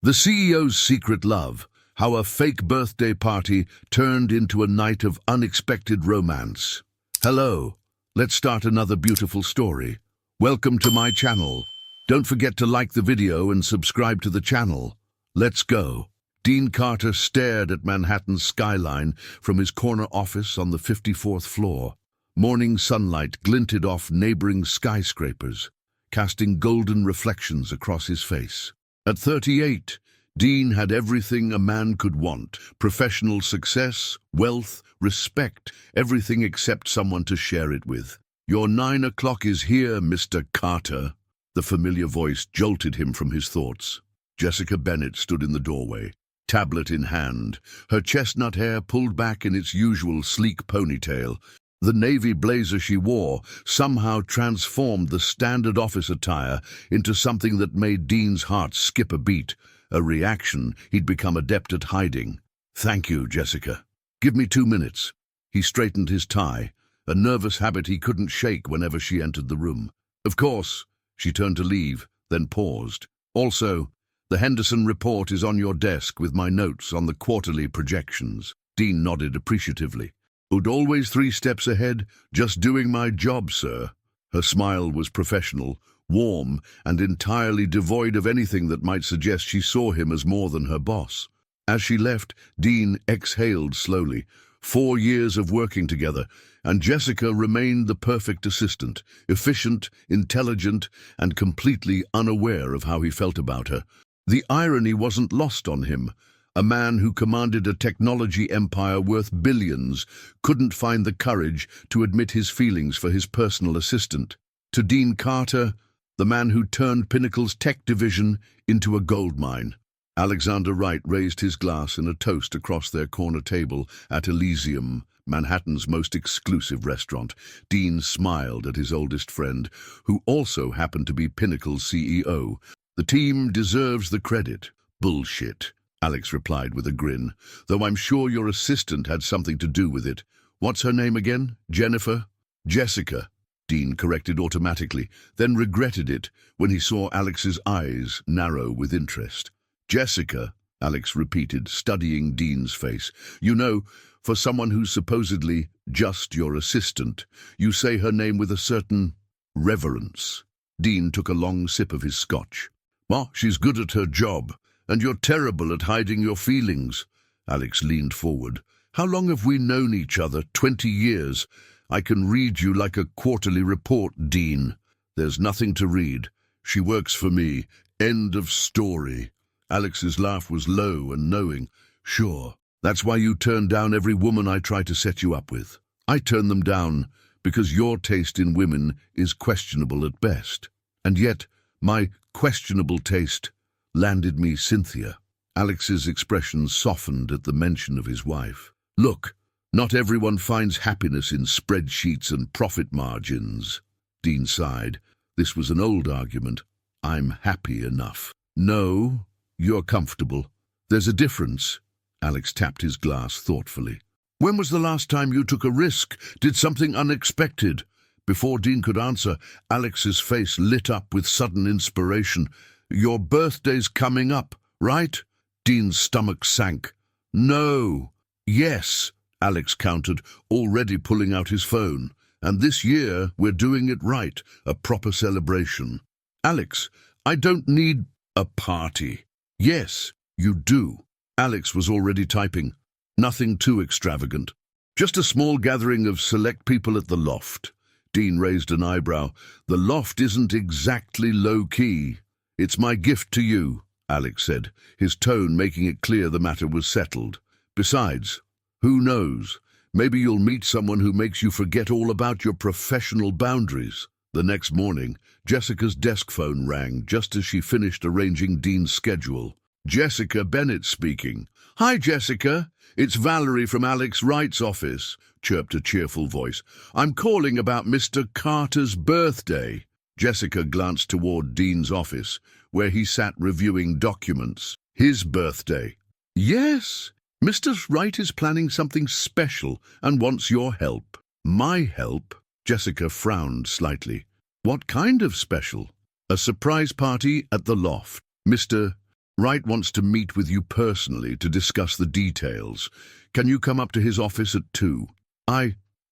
The CEO's Secret Love, How a Fake Birthday Party Turned into a Night of Unexpected Romance. Hello, let's start another beautiful story. Welcome to my channel. Don't forget to like the video and subscribe to the channel. Let's go. Dean Carter stared at Manhattan's skyline from his corner office on the 54th floor. Morning sunlight glinted off neighboring skyscrapers, casting golden reflections across his face. At 38, Dean had everything a man could want: professional success, wealth, respect, everything except someone to share it with. "Your 9 o'clock is here, Mr. Carter." The familiar voice jolted him from his thoughts. Jessica Bennett stood in the doorway, tablet in hand, her chestnut hair pulled back in its usual sleek ponytail. The navy blazer she wore somehow transformed the standard office attire into something that made Dean's heart skip a beat, a reaction he'd become adept at hiding. "Thank you, Jessica. Give me 2 minutes." He straightened his tie, a nervous habit he couldn't shake whenever she entered the room. "Of course." She turned to leave, then paused. "Also, the Henderson report is on your desk with my notes on the quarterly projections." Dean nodded appreciatively. "Would always 3 steps ahead, just doing my job, sir." Her smile was professional, warm, and entirely devoid of anything that might suggest she saw him as more than her boss. As she left, Dean exhaled slowly. 4 years of working together, and Jessica remained the perfect assistant, efficient, intelligent, and completely unaware of how he felt about her. The irony wasn't lost on him. A man who commanded a technology empire worth billions couldn't find the courage to admit his feelings for his personal assistant. To Dean Carter, the man who turned Pinnacle's tech division into a goldmine. Alexander Wright raised his glass in a toast across their corner table at Elysium, Manhattan's most exclusive restaurant. Dean smiled at his oldest friend, who also happened to be Pinnacle's CEO. "The team deserves the credit." "Bullshit," Alex replied with a grin, "though I'm sure your assistant had something to do with it." "What's her name again? Jennifer?" "Jessica," Dean corrected automatically, then regretted it when he saw Alex's eyes narrow with interest. "Jessica," Alex repeated, studying Dean's face. "You know, for someone who's supposedly just your assistant, you say her name with a certain reverence." Dean took a long sip of his scotch. "Well, she's good at her job. And you're terrible at hiding your feelings." Alex leaned forward. "How long have we known each other? 20 years. I can read you like a quarterly report, Dean." "There's nothing to read. She works for me. End of story." Alex's laugh was low and knowing. "Sure. That's why you turn down every woman I try to set you up with." "I turn them down because your taste in women is questionable at best. And yet, my questionable taste landed me Cynthia." Alex's expression softened at the mention of his wife. "Look, not everyone finds happiness in spreadsheets and profit margins." Dean sighed. This was an old argument. "I'm happy enough." "No, you're comfortable. There's a difference." Alex tapped his glass thoughtfully. "When was the last time you took a risk, did something unexpected?" Before Dean could answer, Alex's face lit up with sudden inspiration. "Your birthday's coming up, right?" Dean's stomach sank. "No." "Yes," Alex countered, already pulling out his phone. "And this year we're doing it right, a proper celebration." "Alex, I don't need a party." "Yes, you do." Alex was already typing. "Nothing too extravagant. Just a small gathering of select people at the Loft." Dean raised an eyebrow. "The Loft isn't exactly low-key." "It's my gift to you," Alex said, his tone making it clear the matter was settled. "Besides, who knows? Maybe you'll meet someone who makes you forget all about your professional boundaries." The next morning, Jessica's desk phone rang just as she finished arranging Dean's schedule. "Jessica Bennett speaking." "Hi, Jessica. It's Valerie from Alex Wright's office," chirped a cheerful voice. "I'm calling about Mr. Carter's birthday." Jessica glanced toward Dean's office, where he sat reviewing documents. "His birthday?" "Yes. Mr. Wright is planning something special and wants your help." "My help?" Jessica frowned slightly. "What kind of special?" "A surprise party at the Loft. Mr. Wright wants to meet with you personally to discuss the details. Can you come up to his office at 2?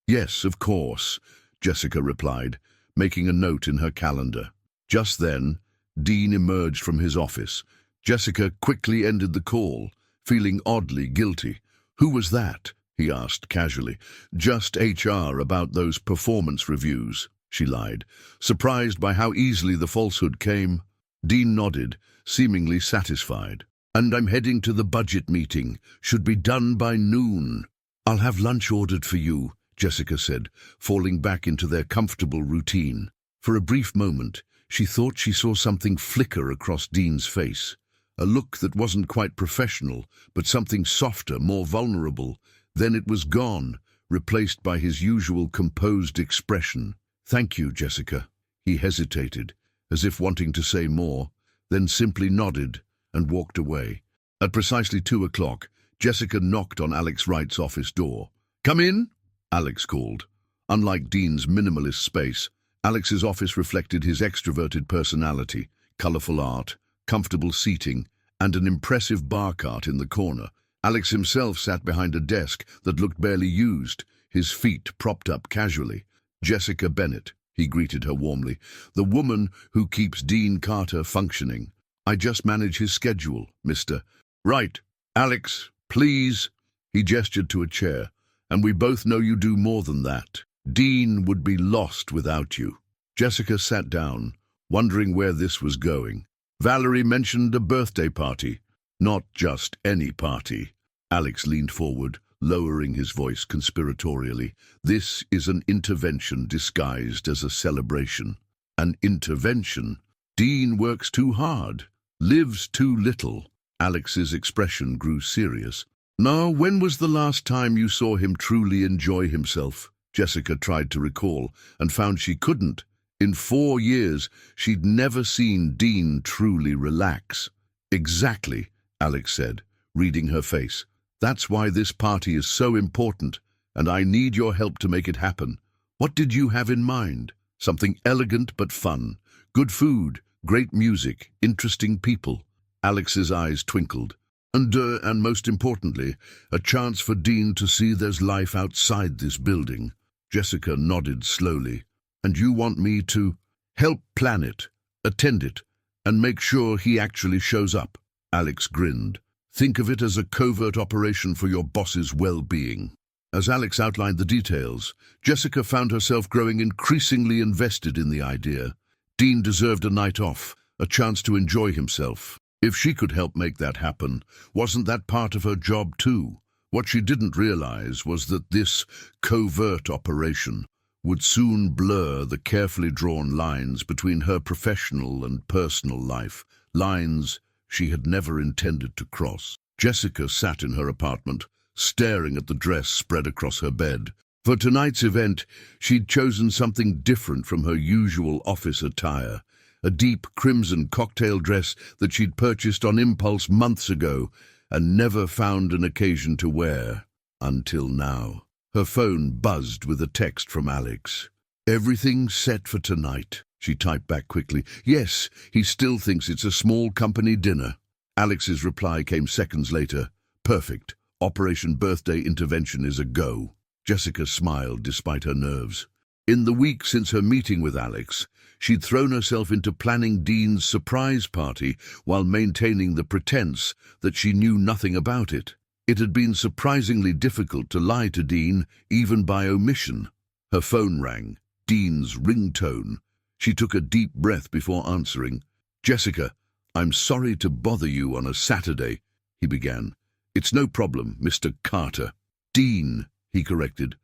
Yes, of course, Jessica replied, making a note in her calendar. Just then, Dean emerged from his office. Jessica quickly ended the call, feeling oddly guilty. Who was that? He asked casually. Just HR about those performance reviews, she lied, surprised by how easily the falsehood came. Dean nodded, seemingly satisfied. And I'm heading to the budget meeting. Should be done by noon. I'll have lunch ordered for you, Jessica said, falling back into their comfortable routine. For a brief moment, she thought she saw something flicker across Dean's face. A look that wasn't quite professional, but something softer, more vulnerable. Then it was gone, replaced by his usual composed expression. Thank you, Jessica. He hesitated, as if wanting to say more, then simply nodded and walked away. At precisely 2 o'clock, Jessica knocked on Alex Wright's office door. Come in, Alex called. Unlike Dean's minimalist space, Alex's office reflected his extroverted personality, colorful art, comfortable seating, and an impressive bar cart in the corner. Alex himself sat behind a desk that looked barely used, his feet propped up casually. Jessica Bennett, he greeted her warmly, the woman who keeps Dean Carter functioning. I just manage his schedule, Mr. Right. Alex, please. He gestured to a chair. And we both know you do more than that. Dean would be lost without you. Jessica sat down, wondering where this was going. Valerie mentioned a birthday party. Not just any party. Alex leaned forward, lowering his voice conspiratorially. This is an intervention disguised as a celebration. An intervention? Dean works too hard, lives too little. Alex's expression grew serious. Now, when was the last time you saw him truly enjoy himself? Jessica tried to recall, and found she couldn't. In 4 years, she'd never seen Dean truly relax. Exactly, Alex said, reading her face. That's why this party is so important, and I need your help to make it happen. What did you have in mind? Something elegant but fun. Good food, great music, interesting people. Alex's eyes twinkled. And most importantly, a chance for Dean to see there's life outside this building. Jessica nodded slowly. And you want me to help plan it, attend it, and make sure he actually shows up? Alex grinned. Think of it as a covert operation for your boss's well-being. As Alex outlined the details, Jessica found herself growing increasingly invested in the idea. Dean deserved a night off, a chance to enjoy himself. If she could help make that happen, wasn't that part of her job too? What she didn't realize was that this covert operation would soon blur the carefully drawn lines between her professional and personal life, lines she had never intended to cross. Jessica sat in her apartment, staring at the dress spread across her bed. For tonight's event, she'd chosen something different from her usual office attire. A deep crimson cocktail dress that she'd purchased on impulse months ago and never found an occasion to wear until now. Her phone buzzed with a text from Alex. Everything set for tonight, she typed back quickly. Yes, he still thinks it's a small company dinner. Alex's reply came seconds later. Perfect. Operation Birthday Intervention is a go. Jessica smiled despite her nerves. In the week since her meeting with Alex, she'd thrown herself into planning Dean's surprise party while maintaining the pretense that she knew nothing about it. It had been surprisingly difficult to lie to Dean, even by omission. Her phone rang, Dean's ringtone. She took a deep breath before answering. Jessica, I'm sorry to bother you on a Saturday, he began. It's no problem, Mr. Carter. Dean, he corrected.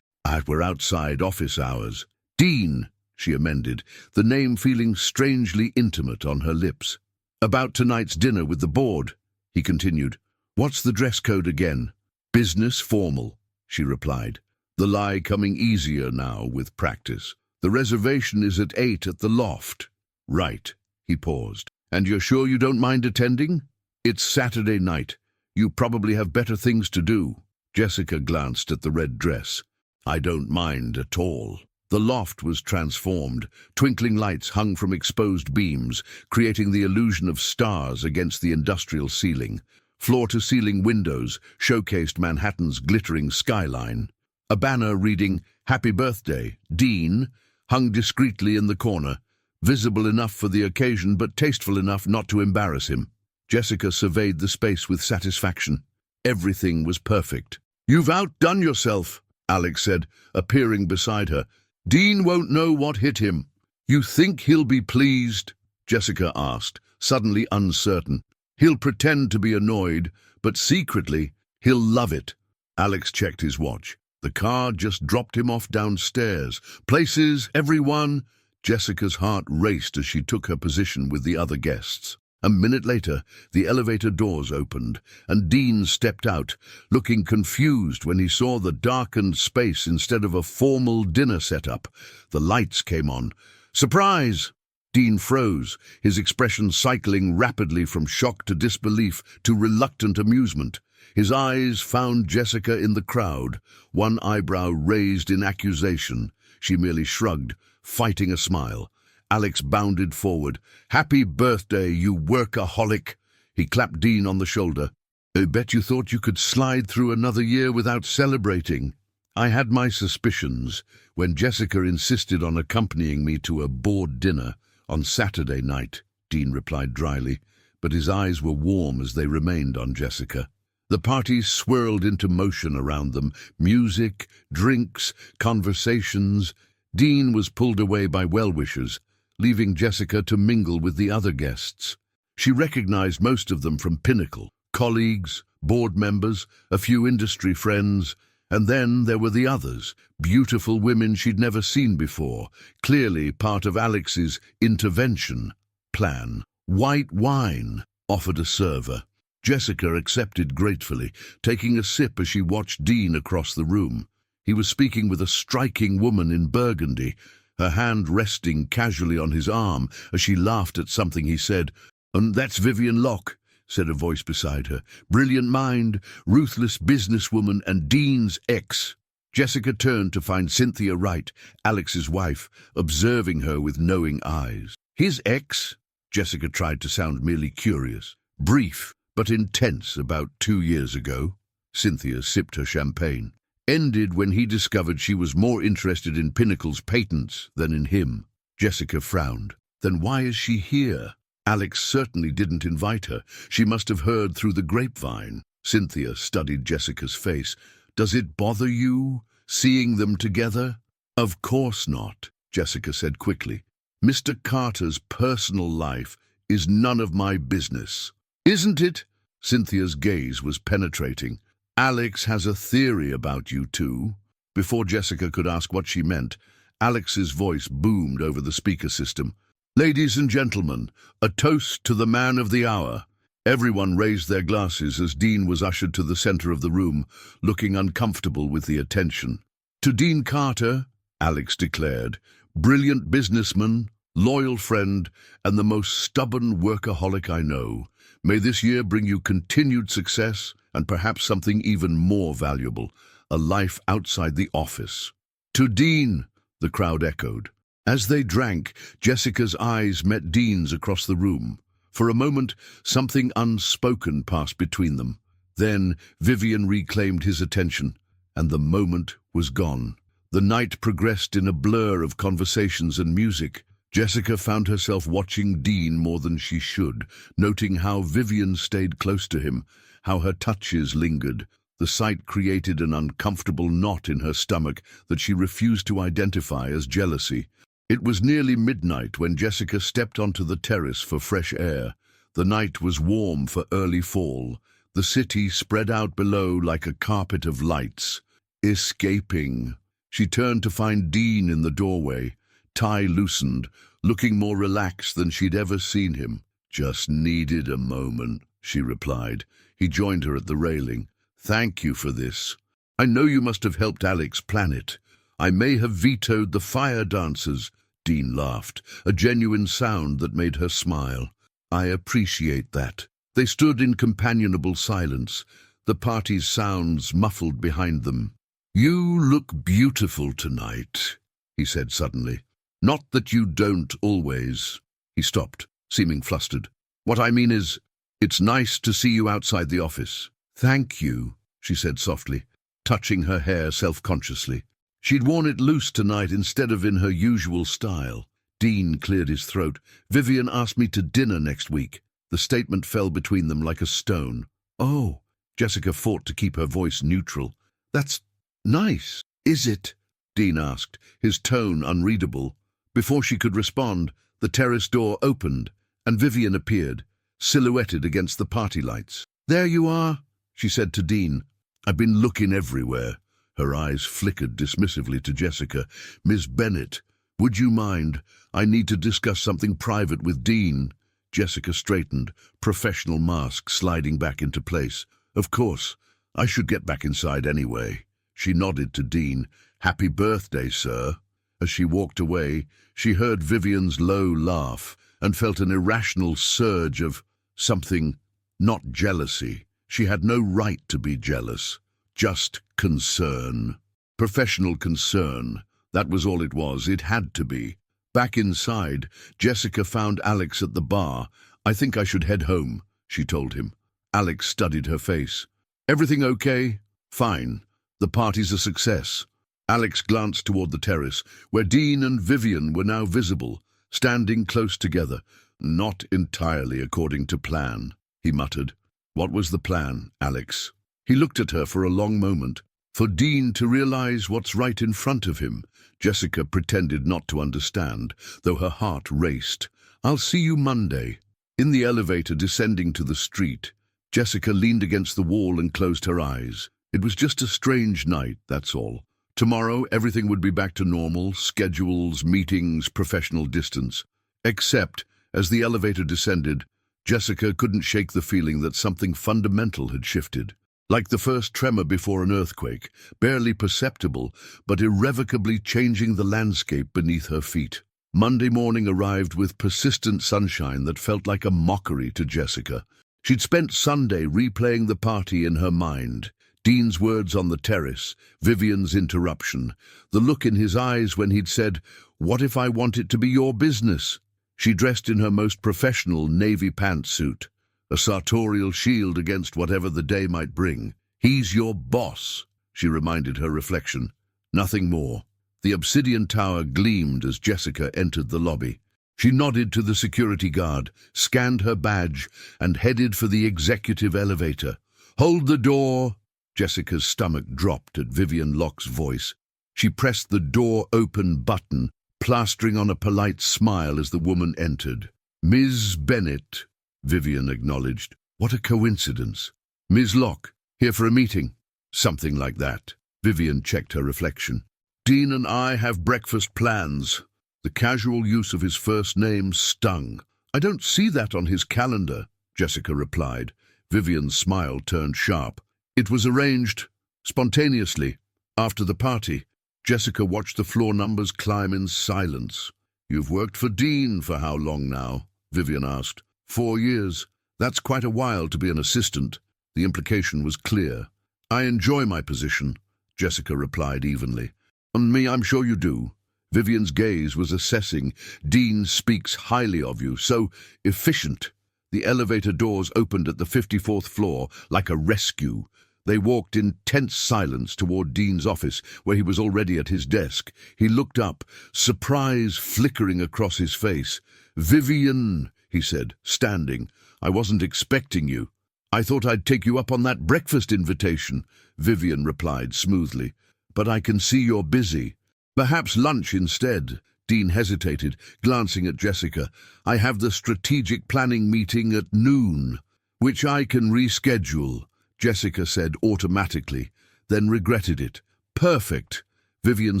We're outside office hours. Dean, she amended, the name feeling strangely intimate on her lips. About tonight's dinner with the board, he continued. What's the dress code again? Business formal, she replied, the lie coming easier now with practice. The reservation is at 8 at the Loft. Right, he paused. And you're sure you don't mind attending? It's Saturday night. You probably have better things to do. Jessica glanced at the red dress. I don't mind at all. The loft was transformed. Twinkling lights hung from exposed beams, creating the illusion of stars against the industrial ceiling. Floor-to-ceiling windows showcased Manhattan's glittering skyline. A banner reading, "Happy Birthday, Dean," hung discreetly in the corner, visible enough for the occasion but tasteful enough not to embarrass him. Jessica surveyed the space with satisfaction. Everything was perfect. "You've outdone yourself," Alex said, appearing beside her. "Dean won't know what hit him." "You think he'll be pleased?" Jessica asked, suddenly uncertain. "He'll pretend to be annoyed, but secretly, he'll love it." Alex checked his watch. The car just dropped him off downstairs. "Places, everyone." Jessica's heart raced as she took her position with the other guests. A minute later, the elevator doors opened, and Dean stepped out, looking confused when he saw the darkened space instead of a formal dinner setup. The lights came on. "Surprise!" Dean froze, his expression cycling rapidly from shock to disbelief to reluctant amusement. His eyes found Jessica in the crowd, one eyebrow raised in accusation. She merely shrugged, fighting a smile. Alex bounded forward. "Happy birthday, you workaholic!" He clapped Dean on the shoulder. "I bet you thought you could slide through another year without celebrating." "I had my suspicions when Jessica insisted on accompanying me to a board dinner on Saturday night," Dean replied dryly, but his eyes were warm as they remained on Jessica. The party swirled into motion around them. Music, drinks, conversations. Dean was pulled away by well-wishers, leaving Jessica to mingle with the other guests. She recognized most of them from Pinnacle, colleagues, board members, a few industry friends, and then there were the others, beautiful women she'd never seen before, clearly part of Alex's intervention plan. "White wine," offered a server. Jessica accepted gratefully, taking a sip as she watched Dean across the room. He was speaking with a striking woman in burgundy, her hand resting casually on his arm as she laughed at something he said. "And that's Vivian Locke," said a voice beside her. "Brilliant mind, ruthless businesswoman, and Dean's ex." Jessica turned to find Cynthia Wright, Alex's wife, observing her with knowing eyes. "His ex?" Jessica tried to sound merely curious. "Brief, but intense about 2 years ago." Cynthia sipped her champagne. "Ended when he discovered she was more interested in Pinnacle's patents than in him." Jessica frowned. "Then why is she here?" Alex certainly didn't invite her. She must have heard through the grapevine. Cynthia studied Jessica's face. "Does it bother you, seeing them together?" "Of course not," Jessica said quickly. "Mr. Carter's personal life is none of my business." "Isn't it?" Cynthia's gaze was penetrating. "Alex has a theory about you two." Before Jessica could ask what she meant, Alex's voice boomed over the speaker system. "Ladies and gentlemen, a toast to the man of the hour." Everyone raised their glasses as Dean was ushered to the center of the room, looking uncomfortable with the attention. "To Dean Carter," Alex declared, "brilliant businessman, loyal friend, and the most stubborn workaholic I know. May this year bring you continued success and perhaps something even more valuable, a life outside the office." "To Dean," the crowd echoed. As they drank, Jessica's eyes met Dean's across the room. For a moment, something unspoken passed between them. Then Vivian reclaimed his attention, and the moment was gone. The night progressed in a blur of conversations and music. Jessica found herself watching Dean more than she should, noting how Vivian stayed close to him, how her touches lingered. The sight created an uncomfortable knot in her stomach that she refused to identify as jealousy. It was nearly midnight when Jessica stepped onto the terrace for fresh air. The night was warm for early fall. The city spread out below like a carpet of lights. Escaping. She turned to find Dean in the doorway, tie loosened, looking more relaxed than she'd ever seen him. "Just needed a moment," she replied. He joined her at the railing. "Thank you for this. I know you must have helped Alex plan it. I may have vetoed the fire dancers." Dean laughed, a genuine sound that made her smile. "I appreciate that." They stood in companionable silence, the party's sounds muffled behind them. "You look beautiful tonight." he said suddenly. Not that you don't always. He stopped, seeming flustered. What I mean is, it's nice to see you outside the office. Thank you, she said softly, touching her hair self-consciously. She'd worn it loose tonight instead of in her usual style. Dean cleared his throat. Vivian asked me to dinner next week. The statement fell between them like a stone. Oh, Jessica fought to keep her voice neutral. That's nice, is it? Dean asked, his tone unreadable. Before she could respond, the terrace door opened, and Vivian appeared, silhouetted against the party lights. There you are, she said to Dean. I've been looking everywhere. Her eyes flickered dismissively to Jessica. Miss Bennet, would you mind? I need to discuss something private with Dean. Jessica straightened, professional mask sliding back into place. Of course, I should get back inside anyway. She nodded to Dean. Happy birthday, sir. As she walked away, she heard Vivian's low laugh and felt an irrational surge of something, not jealousy. She had no right to be jealous, just concern. Professional concern. That was all it was. It had to be. Back inside, Jessica found Alex at the bar. I think I should head home, she told him. Alex studied her face. Everything okay? Fine. The party's a success. Alex glanced toward the terrace, where Dean and Vivian were now visible, standing close together. Not entirely according to plan, he muttered. What was the plan, Alex? He looked at her for a long moment. For Dean to realize what's right in front of him, Jessica pretended not to understand, though her heart raced. I'll see you Monday. In the elevator descending to the street, Jessica leaned against the wall and closed her eyes. It was just a strange night, that's all. Tomorrow, everything would be back to normal, schedules, meetings, professional distance. Except, as the elevator descended, Jessica couldn't shake the feeling that something fundamental had shifted. Like the first tremor before an earthquake, barely perceptible, but irrevocably changing the landscape beneath her feet. Monday morning arrived with persistent sunshine that felt like a mockery to Jessica. She'd spent Sunday replaying the party in her mind. Dean's words on the terrace, Vivian's interruption, the look in his eyes when he'd said, "What if I want it to be your business?" She dressed in her most professional navy pantsuit, a sartorial shield against whatever the day might bring. He's your boss, she reminded her reflection. Nothing more. The obsidian tower gleamed as Jessica entered the lobby. She nodded to the security guard, scanned her badge, and headed for the executive elevator. Hold the door! Jessica's stomach dropped at Vivian Locke's voice. She pressed the door open button, plastering on a polite smile as the woman entered. Ms. Bennet, Vivian acknowledged. What a coincidence. Ms. Locke, here for a meeting. Something like that. Vivian checked her reflection. Dean and I have breakfast plans. The casual use of his first name stung. I don't see that on his calendar, Jessica replied. Vivian's smile turned sharp. It was arranged, spontaneously, after the party. Jessica watched the floor numbers climb in silence. You've worked for Dean for how long now? Vivian asked. 4 years. That's quite a while to be an assistant. The implication was clear. I enjoy my position, Jessica replied evenly. And me, I'm sure you do. Vivian's gaze was assessing. Dean speaks highly of you, so efficient. The elevator doors opened at the 54th floor like a rescue. They walked in tense silence toward Dean's office, where he was already at his desk. He looked up, surprise flickering across his face. Vivian, he said, standing. I wasn't expecting you. I thought I'd take you up on that breakfast invitation, Vivian replied smoothly. But I can see you're busy. Perhaps lunch instead. Dean hesitated, glancing at Jessica. I have the strategic planning meeting at noon, which I can reschedule. Jessica said automatically, then regretted it. Perfect. Vivian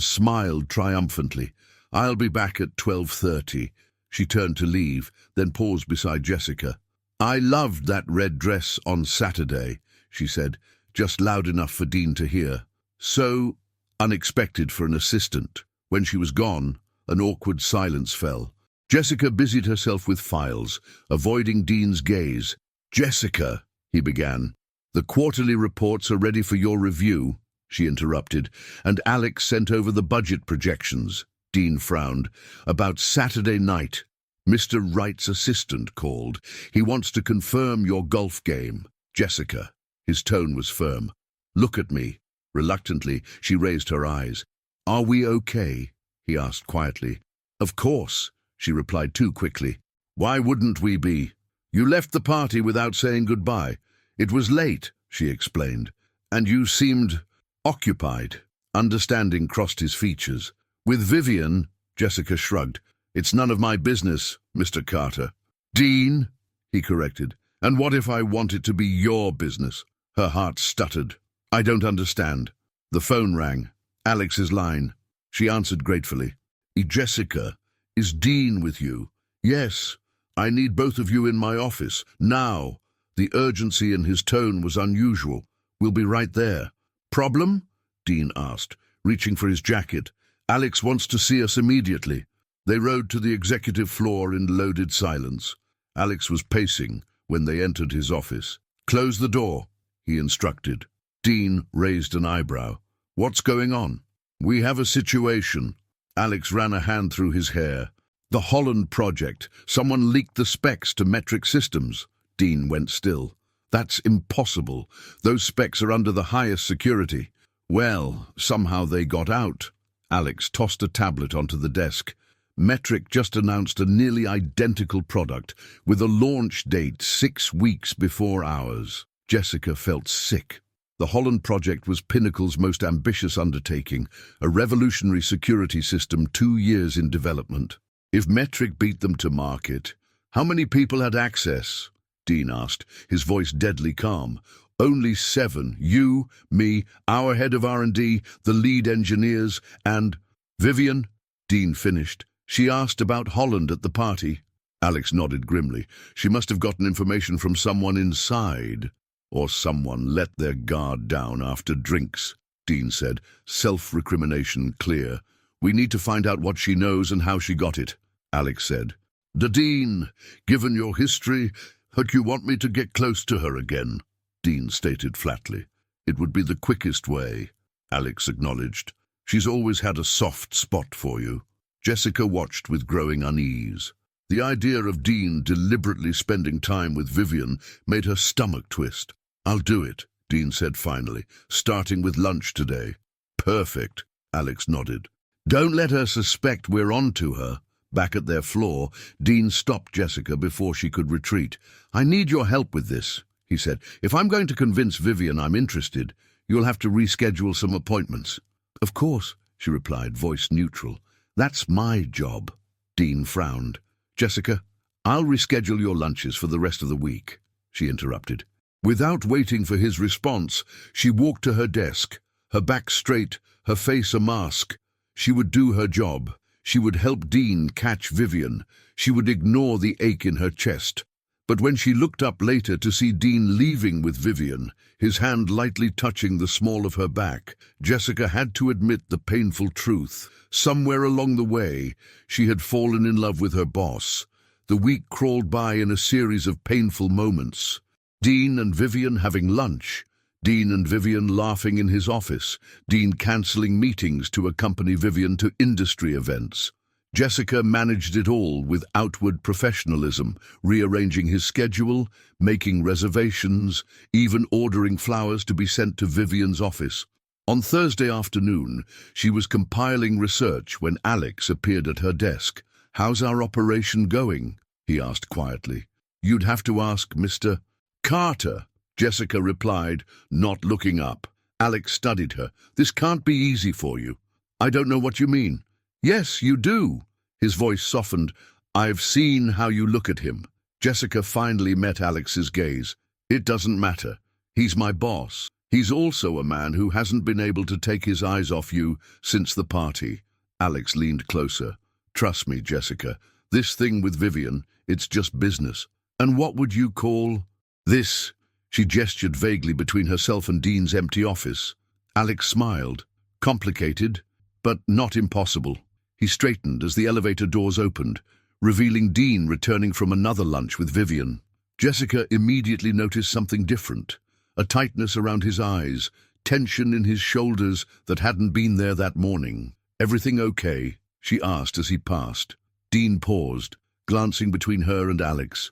smiled triumphantly. I'll be back at 12:30. She turned to leave, then paused beside Jessica. I loved that red dress on Saturday, she said, just loud enough for Dean to hear. So unexpected for an assistant. When she was gone, an awkward silence fell. Jessica busied herself with files, avoiding Dean's gaze. Jessica, he began. The quarterly reports are ready for your review, she interrupted, and Alex sent over the budget projections. Dean frowned. About Saturday night. Mr. Wright's assistant called. He wants to confirm your golf game. Jessica. His tone was firm. Look at me. Reluctantly, she raised her eyes. Are we okay? He asked quietly. Of course, she replied too quickly. Why wouldn't we be? You left the party without saying goodbye. It was late, she explained, and you seemed occupied. Understanding crossed his features. With Vivian, Jessica shrugged. It's none of my business, Mr. Carter. Dean, he corrected. And what if I want it to be your business? Her heart stuttered. I don't understand. The phone rang. Alex's line. She answered gratefully. Jessica, is Dean with you? Yes. I need both of you in my office, now. The urgency in his tone was unusual. We'll be right there. Problem? Dean asked, reaching for his jacket. Alex wants to see us immediately. They rode to the executive floor in loaded silence. Alex was pacing when they entered his office. Close the door, he instructed. Dean raised an eyebrow. What's going on? We have a situation. Alex ran a hand through his hair. The Holland project. Someone leaked the specs to Metric Systems. Dean went still. That's impossible. Those specs are under the highest security. Well, somehow they got out. Alex tossed a tablet onto the desk. Metric just announced a nearly identical product with a launch date 6 weeks before ours. Jessica felt sick. The Holland project was Pinnacle's most ambitious undertaking, a revolutionary security system 2 years in development. If Metric beat them to market, how many people had access? Dean asked, his voice deadly calm. Only 7. You, me, our head of R&D, the lead engineers, and Vivian? Dean finished. She asked about Holland at the party. Alex nodded grimly. She must have gotten information from someone inside. Or someone let their guard down after drinks, Dean said, self-recrimination clear. We need to find out what she knows and how she got it, Alex said. Dean, given your history, that you want me to get close to her again, Dean stated flatly. It would be the quickest way, Alex acknowledged. She's always had a soft spot for you. Jessica watched with growing unease. The idea of Dean deliberately spending time with Vivian made her stomach twist. I'll do it, Dean said finally, starting with lunch today. Perfect, Alex nodded. Don't let her suspect we're on to her. Back at their floor, Dean stopped Jessica before she could retreat. I need your help with this, he said. If I'm going to convince Vivian I'm interested, you'll have to reschedule some appointments. Of course, she replied, voice neutral. That's my job. Dean frowned. Jessica, I'll reschedule your lunches for the rest of the week, she interrupted. Without waiting for his response, she walked to her desk, her back straight, her face a mask. She would do her job. She would help Dean catch Vivian. She would ignore the ache in her chest. But when she looked up later to see Dean leaving with Vivian, his hand lightly touching the small of her back, Jessica had to admit the painful truth. Somewhere along the way, she had fallen in love with her boss. The week crawled by in a series of painful moments. Dean and Vivian having lunch. Dean and Vivian laughing in his office. Dean cancelling meetings to accompany Vivian to industry events. Jessica managed it all with outward professionalism, rearranging his schedule, making reservations, even ordering flowers to be sent to Vivian's office. On Thursday afternoon, she was compiling research when Alex appeared at her desk. How's our operation going? He asked quietly. You'd have to ask Mr. Carter, Jessica replied, not looking up. Alex studied her. This can't be easy for you. I don't know what you mean. Yes, you do. His voice softened. I've seen how you look at him. Jessica finally met Alex's gaze. It doesn't matter. He's my boss. He's also a man who hasn't been able to take his eyes off you since the party. Alex leaned closer. Trust me, Jessica. This thing with Vivian, it's just business. And what would you call this? She gestured vaguely between herself and Dean's empty office. Alex smiled. Complicated, but not impossible. He straightened as the elevator doors opened, revealing Dean returning from another lunch with Vivian. Jessica immediately noticed something different. A tightness around his eyes, tension in his shoulders that hadn't been there that morning. Everything okay? she asked as he passed. Dean paused, glancing between her and Alex.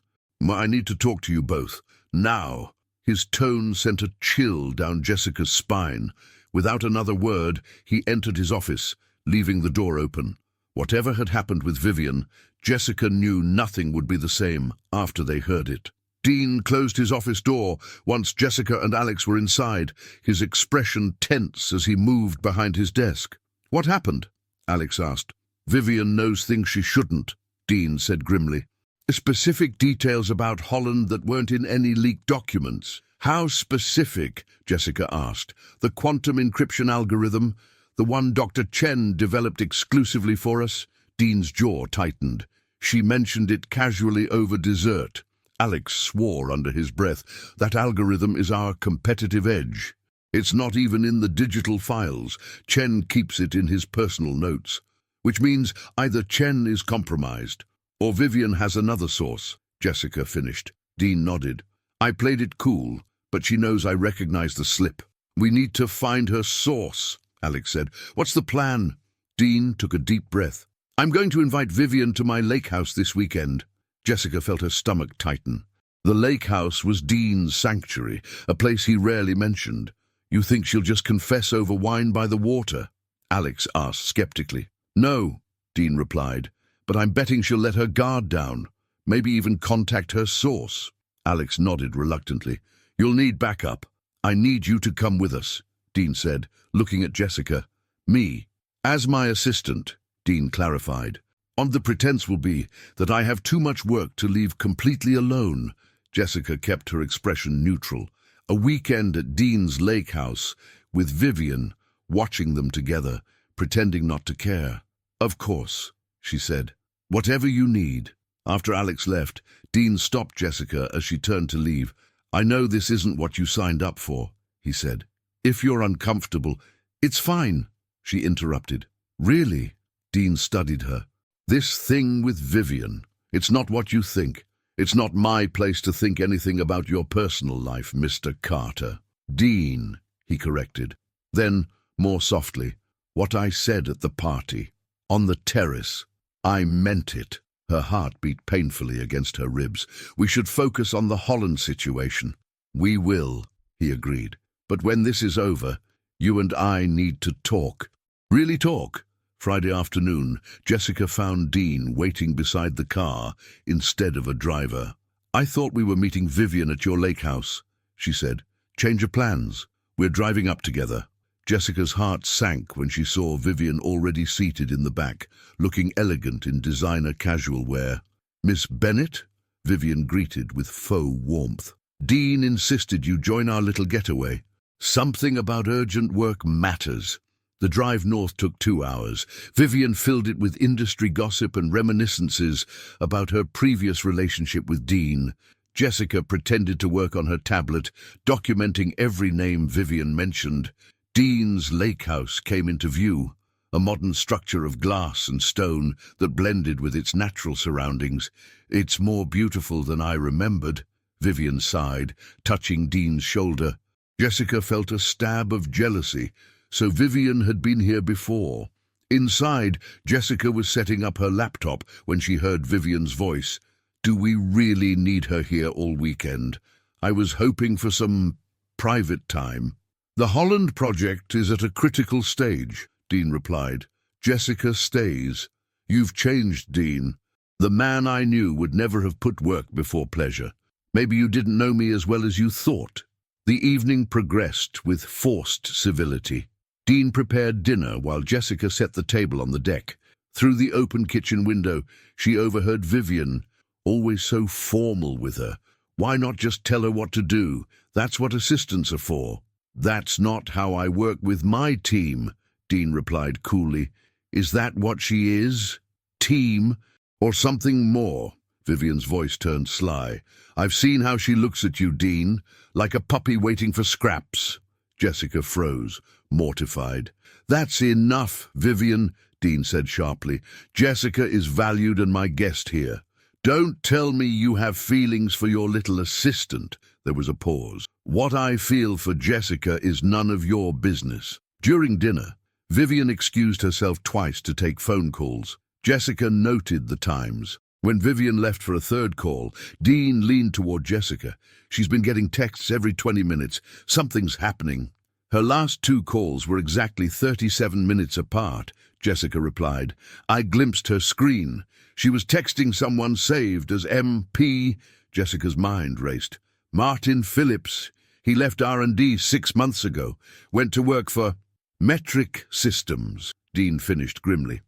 I need to talk to you both. Now. His tone sent a chill down Jessica's spine. Without another word, he entered his office, leaving the door open. Whatever had happened with Vivian, Jessica knew nothing would be the same after they heard it. Dean closed his office door once Jessica and Alex were inside, his expression tense as he moved behind his desk. What happened? Alex asked. Vivian knows things she shouldn't, Dean said grimly. Specific details about Holland that weren't in any leaked documents. How specific? Jessica asked. The quantum encryption algorithm, the one Dr. Chen developed exclusively for us? Dean's jaw tightened. She mentioned it casually over dessert. Alex swore under his breath. That algorithm is our competitive edge. It's not even in the digital files. Chen keeps it in his personal notes. Which means either Chen is compromised, or Vivian has another source, Jessica finished. Dean nodded. I played it cool, but she knows I recognize the slip. We need to find her source, Alex said. What's the plan? Dean took a deep breath. I'm going to invite Vivian to my lake house this weekend. Jessica felt her stomach tighten. The lake house was Dean's sanctuary, a place he rarely mentioned. You think she'll just confess over wine by the water? Alex asked skeptically. No, Dean replied, but I'm betting she'll let her guard down, maybe even contact her source. Alex nodded reluctantly. You'll need backup. I need you to come with us, Dean said, looking at Jessica. Me. As my assistant, Dean clarified. On the pretense will be that I have too much work to leave completely alone. Jessica kept her expression neutral. A weekend at Dean's lake house, with Vivian, watching them together, pretending not to care. Of course, she said. Whatever you need. After Alex left, Dean stopped Jessica as she turned to leave. I know this isn't what you signed up for, he said. If you're uncomfortable, it's fine, she interrupted. Really? Dean studied her. This thing with Vivian, it's not what you think. It's not my place to think anything about your personal life, Mr. Carter. Dean, he corrected. Then, more softly, what I said at the party, on the terrace. I meant it. Her heart beat painfully against her ribs. We should focus on the Holland situation. We will, he agreed. But when this is over, you and I need to talk. Really talk? Friday afternoon, Jessica found Dean waiting beside the car instead of a driver. I thought we were meeting Vivian at your lake house, she said. Change of plans. We're driving up together. Jessica's heart sank when she saw Vivian already seated in the back, looking elegant in designer casual wear. Miss Bennett? Vivian greeted with faux warmth. Dean insisted you join our little getaway. Something about urgent work matters. The drive north took 2 hours. Vivian filled it with industry gossip and reminiscences about her previous relationship with Dean. Jessica pretended to work on her tablet, documenting every name Vivian mentioned. Dean's lake house came into view, a modern structure of glass and stone that blended with its natural surroundings. It's more beautiful than I remembered, Vivian sighed, touching Dean's shoulder. Jessica felt a stab of jealousy. So Vivian had been here before. Inside, Jessica was setting up her laptop when she heard Vivian's voice. Do we really need her here all weekend? I was hoping for some private time. The Holland project is at a critical stage, Dean replied. Jessica stays. You've changed, Dean. The man I knew would never have put work before pleasure. Maybe you didn't know me as well as you thought. The evening progressed with forced civility. Dean prepared dinner while Jessica set the table on the deck. Through the open kitchen window, she overheard Vivian, always so formal with her. Why not just tell her what to do? That's what assistants are for. That's not how I work with my team, Dean replied coolly. Is that what she is? Team? Or something more? Vivian's voice turned sly. I've seen how she looks at you, Dean, like a puppy waiting for scraps. Jessica froze, mortified. That's enough, Vivian, Dean said sharply. Jessica is valued and my guest here. Don't tell me you have feelings for your little assistant. There was a pause. What I feel for Jessica is none of your business. During dinner, Vivian excused herself twice to take phone calls. Jessica noted the times. When Vivian left for a third call, Dean leaned toward Jessica. She's been getting texts every 20 minutes. Something's happening. Her last two calls were exactly 37 minutes apart, Jessica replied. I glimpsed her screen. She was texting someone saved as MP. Jessica's mind raced. Martin Phillips. He left R&D 6 months ago. Went to work for Metric Systems, Dean finished grimly.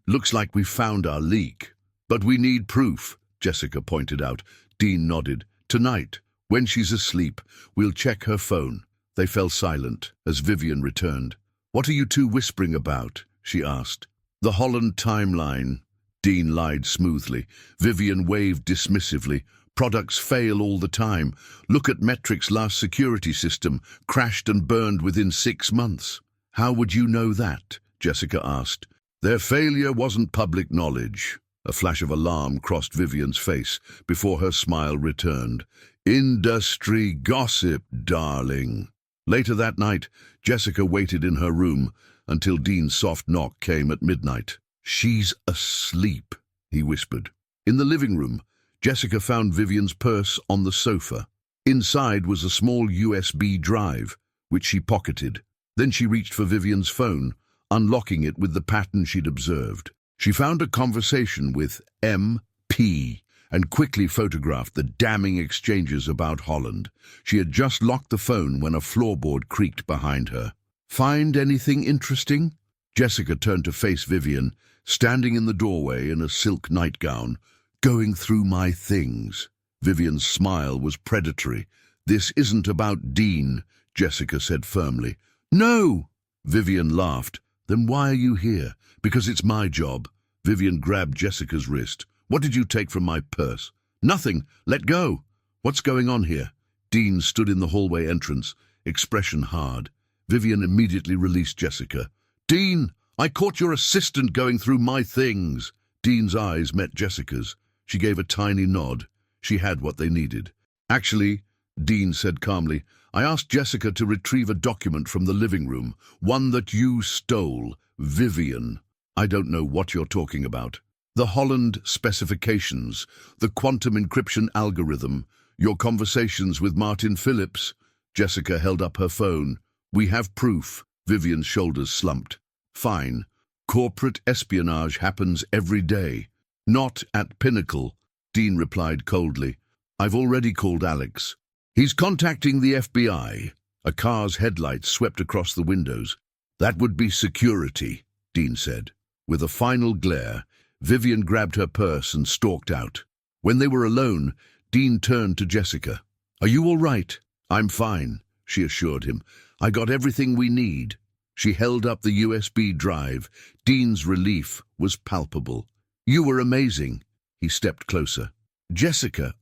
Looks like we found our leak. But we need proof, Jessica pointed out. Dean nodded. Tonight, when she's asleep, we'll check her phone. They fell silent as Vivian returned. What are you two whispering about? She asked. The Holland timeline. Dean lied smoothly. Vivian waved dismissively. Products fail all the time. Look at Metric's last security system. Crashed and burned within 6 months. How would you know that? Jessica asked. Their failure wasn't public knowledge. A flash of alarm crossed Vivian's face before her smile returned. Industry gossip, darling. Later that night, Jessica waited in her room until Dean's soft knock came at midnight. She's asleep, he whispered. In the living room, Jessica found Vivian's purse on the sofa. Inside was a small USB drive, which she pocketed. Then she reached for Vivian's phone, unlocking it with the pattern she'd observed. She found a conversation with MP and quickly photographed the damning exchanges about Holland. She had just locked the phone when a floorboard creaked behind her. Find anything interesting? Jessica turned to face Vivian, standing in the doorway in a silk nightgown. Going through my things. Vivian's smile was predatory. This isn't about Dean, Jessica said firmly. No! Vivian laughed. Then why are you here? Because it's my job. Vivian grabbed Jessica's wrist. What did you take from my purse? Nothing. Let go. What's going on here? Dean stood in the hallway entrance, expression hard. Vivian immediately released Jessica. Dean, I caught your assistant going through my things. Dean's eyes met Jessica's. She gave a tiny nod. She had what they needed. Actually, Dean said calmly, I asked Jessica to retrieve a document from the living room, one that you stole, Vivian. I don't know what you're talking about. The Holland specifications, the quantum encryption algorithm, your conversations with Martin Phillips. Jessica held up her phone. We have proof. Vivian's shoulders slumped. Fine. Corporate espionage happens every day. Not at Pinnacle, Dean replied coldly. I've already called Alex. He's contacting the FBI. A car's headlights swept across the windows. That would be security, Dean said. With a final glare, Vivian grabbed her purse and stalked out. When they were alone, Dean turned to Jessica. Are you all right? I'm fine, she assured him. I got everything we need. She held up the USB drive. Dean's relief was palpable. You were amazing. He stepped closer. Jessica,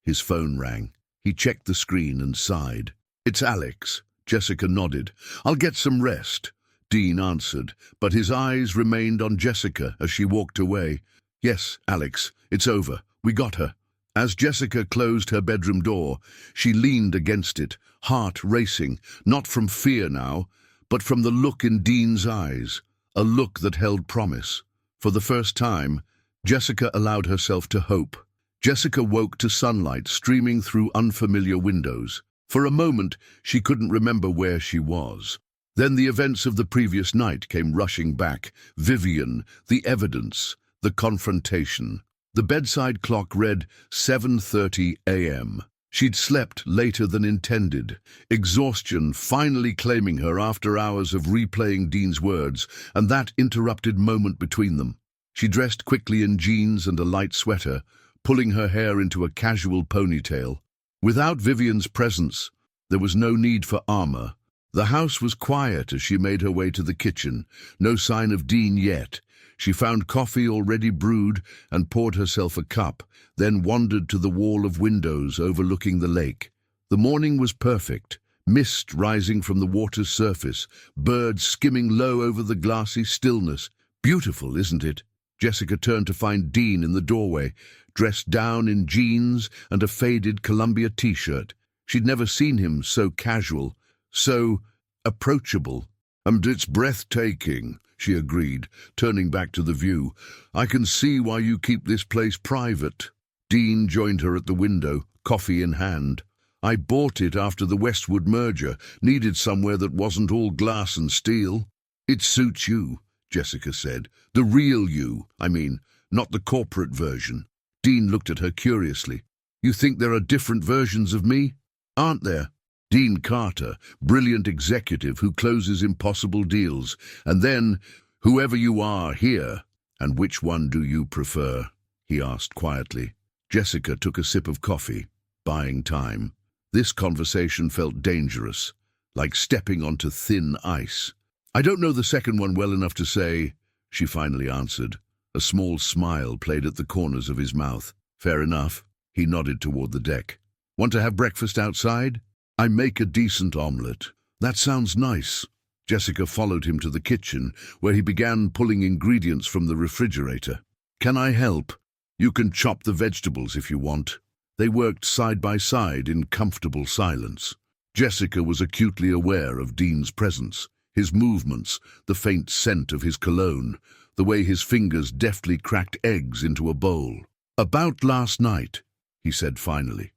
His phone rang. He checked the screen and sighed. It's Alex. Jessica nodded. I'll get some rest. Dean answered, but his eyes remained on Jessica as she walked away. Yes, Alex, it's over. We got her. As Jessica closed her bedroom door, she leaned against it, heart racing, not from fear now, but from the look in Dean's eyes, a look that held promise. For the first time, Jessica allowed herself to hope. Jessica woke to sunlight streaming through unfamiliar windows. For a moment, she couldn't remember where she was. Then the events of the previous night came rushing back. Vivian, the evidence, the confrontation. The bedside clock read 7:30 a.m. She'd slept later than intended, exhaustion finally claiming her after hours of replaying Dean's words, and that interrupted moment between them. She dressed quickly in jeans and a light sweater, pulling her hair into a casual ponytail. Without Vivian's presence, there was no need for armor. The house was quiet as she made her way to the kitchen. No sign of Dean yet. She found coffee already brewed and poured herself a cup, then wandered to the wall of windows overlooking the lake. The morning was perfect, mist rising from the water's surface, birds skimming low over the glassy stillness. Beautiful, isn't it? Jessica turned to find Dean in the doorway, dressed down in jeans and a faded Columbia t-shirt. She'd never seen him so casual, so approachable. And it's breathtaking, she agreed, turning back to the view. I can see why you keep this place private. Dean joined her at the window, coffee in hand. I bought it after the Westwood merger, needed somewhere that wasn't all glass and steel. It suits you, Jessica said. The real you, I mean, not the corporate version. Dean looked at her curiously. You think there are different versions of me? Aren't there? Dean Carter, brilliant executive who closes impossible deals. And then, whoever you are here. And which one do you prefer? He asked quietly. Jessica took a sip of coffee, buying time. This conversation felt dangerous, like stepping onto thin ice. I don't know the second one well enough to say, she finally answered. A small smile played at the corners of his mouth. Fair enough. He nodded toward the deck. Want to have breakfast outside? I make a decent omelette. That sounds nice. Jessica followed him to the kitchen, where he began pulling ingredients from the refrigerator. Can I help? You can chop the vegetables if you want. They worked side by side in comfortable silence. Jessica was acutely aware of Dean's presence, his movements, the faint scent of his cologne, the way his fingers deftly cracked eggs into a bowl. About last night, he said finally.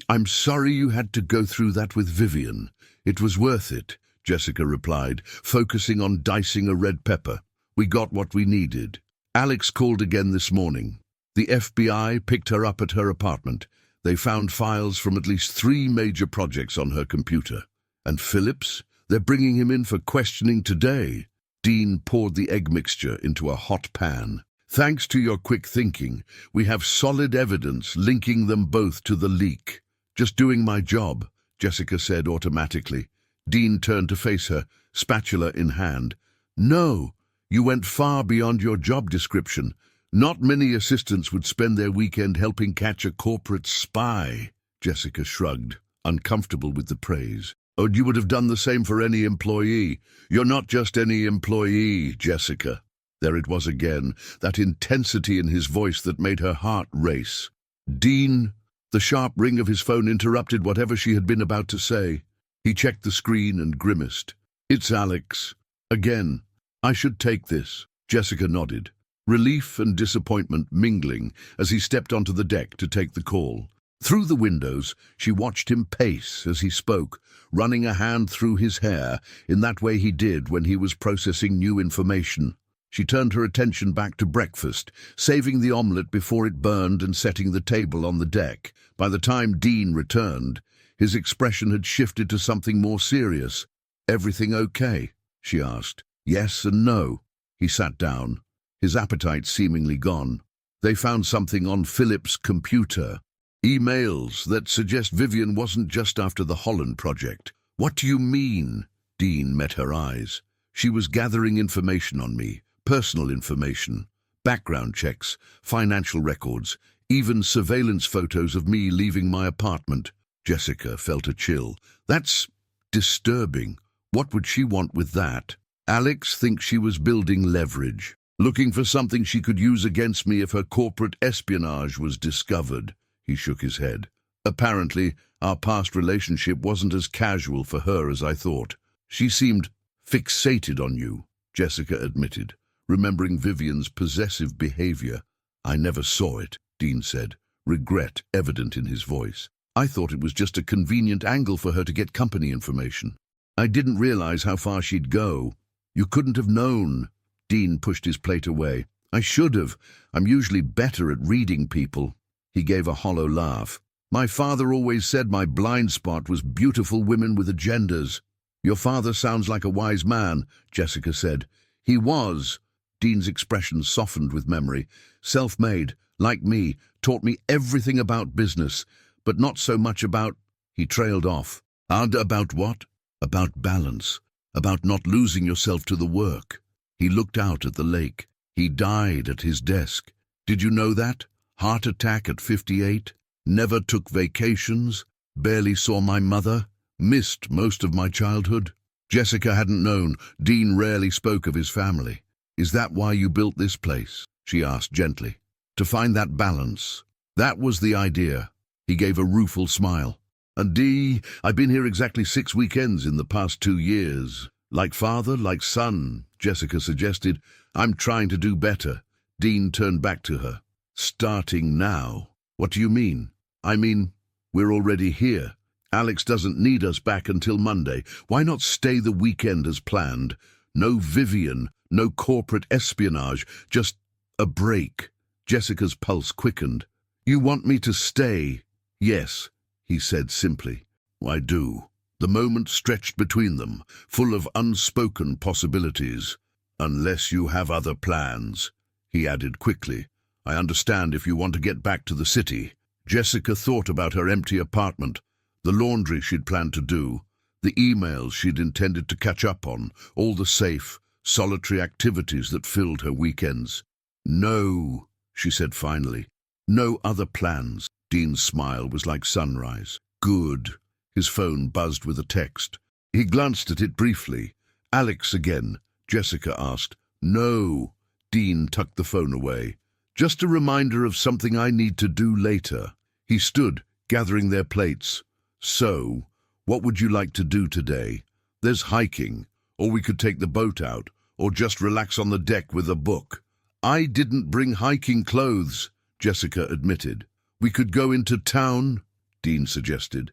I'm sorry you had to go through that with Vivian. It was worth it, Jessica replied, focusing on dicing a red pepper. We got what we needed. Alex called again this morning. The FBI picked her up at her apartment. They found files from at least 3 major projects on her computer. And Phillips? They're bringing him in for questioning today. Dean poured the egg mixture into a hot pan. Thanks to your quick thinking, we have solid evidence linking them both to the leak. Just doing my job, Jessica said automatically. Dean turned to face her, spatula in hand. No, you went far beyond your job description. Not many assistants would spend their weekend helping catch a corporate spy. Jessica shrugged, uncomfortable with the praise. Oh, you would have done the same for any employee. You're not just any employee, Jessica. There it was again, that intensity in his voice that made her heart race. Dean, the sharp ring of his phone interrupted whatever she had been about to say. He checked the screen and grimaced. It's Alex. Again. I should take this. Jessica nodded, relief and disappointment mingling as he stepped onto the deck to take the call. Through the windows, she watched him pace as he spoke, running a hand through his hair in that way he did when he was processing new information. She turned her attention back to breakfast, saving the omelette before it burned and setting the table on the deck. By the time Dean returned, his expression had shifted to something more serious. Everything okay? She asked. Yes and no. He sat down, his appetite seemingly gone. They found something on Philip's computer. Emails that suggest Vivian wasn't just after the Holland project. What do you mean? Dean met her eyes. She was gathering information on me. Personal information, background checks, financial records, even surveillance photos of me leaving my apartment. Jessica felt a chill. That's disturbing. What would she want with that? Alex thinks she was building leverage, looking for something she could use against me if her corporate espionage was discovered. He shook his head. Apparently, our past relationship wasn't as casual for her as I thought. She seemed fixated on you, Jessica admitted, remembering Vivian's possessive behavior. I never saw it, Dean said, regret evident in his voice. I thought it was just a convenient angle for her to get company information. I didn't realize how far she'd go. You couldn't have known. Dean pushed his plate away. I should have. I'm usually better at reading people. He gave a hollow laugh. My father always said my blind spot was beautiful women with agendas. Your father sounds like a wise man, Jessica said. He was. Dean's expression softened with memory. Self-made, like me, taught me everything about business, but not so much about... He trailed off. And about what? About balance. About not losing yourself to the work. He looked out at the lake. He died at his desk. Did you know that? Heart attack at 58. Never took vacations. Barely saw my mother. Missed most of my childhood. Jessica hadn't known. Dean rarely spoke of his family. Is that why you built this place? She asked gently. To find that balance. That was the idea. He gave a rueful smile. And Dee, I've been here exactly 6 weekends in the past 2 years. Like father, like son, Jessica suggested. I'm trying to do better. Dean turned back to her. Starting now? What do you mean? I mean, we're already here. Alex doesn't need us back until Monday. Why not stay the weekend as planned? No Vivian, no corporate espionage, just a break. Jessica's pulse quickened. You want me to stay? Yes, he said simply. I do. The moment stretched between them, full of unspoken possibilities. Unless you have other plans, he added quickly. I understand if you want to get back to the city. Jessica thought about her empty apartment, the laundry she'd planned to do, the emails she'd intended to catch up on, all the safe, solitary activities that filled her weekends. No, she said finally. No other plans. Dean's smile was like sunrise. Good. His phone buzzed with a text. He glanced at it briefly. Alex again, Jessica asked. No. Dean tucked the phone away. Just a reminder of something I need to do later. He stood, gathering their plates. So, what would you like to do today? There's hiking, or we could take the boat out, or just relax on the deck with a book. I didn't bring hiking clothes, Jessica admitted. We could go into town, Dean suggested.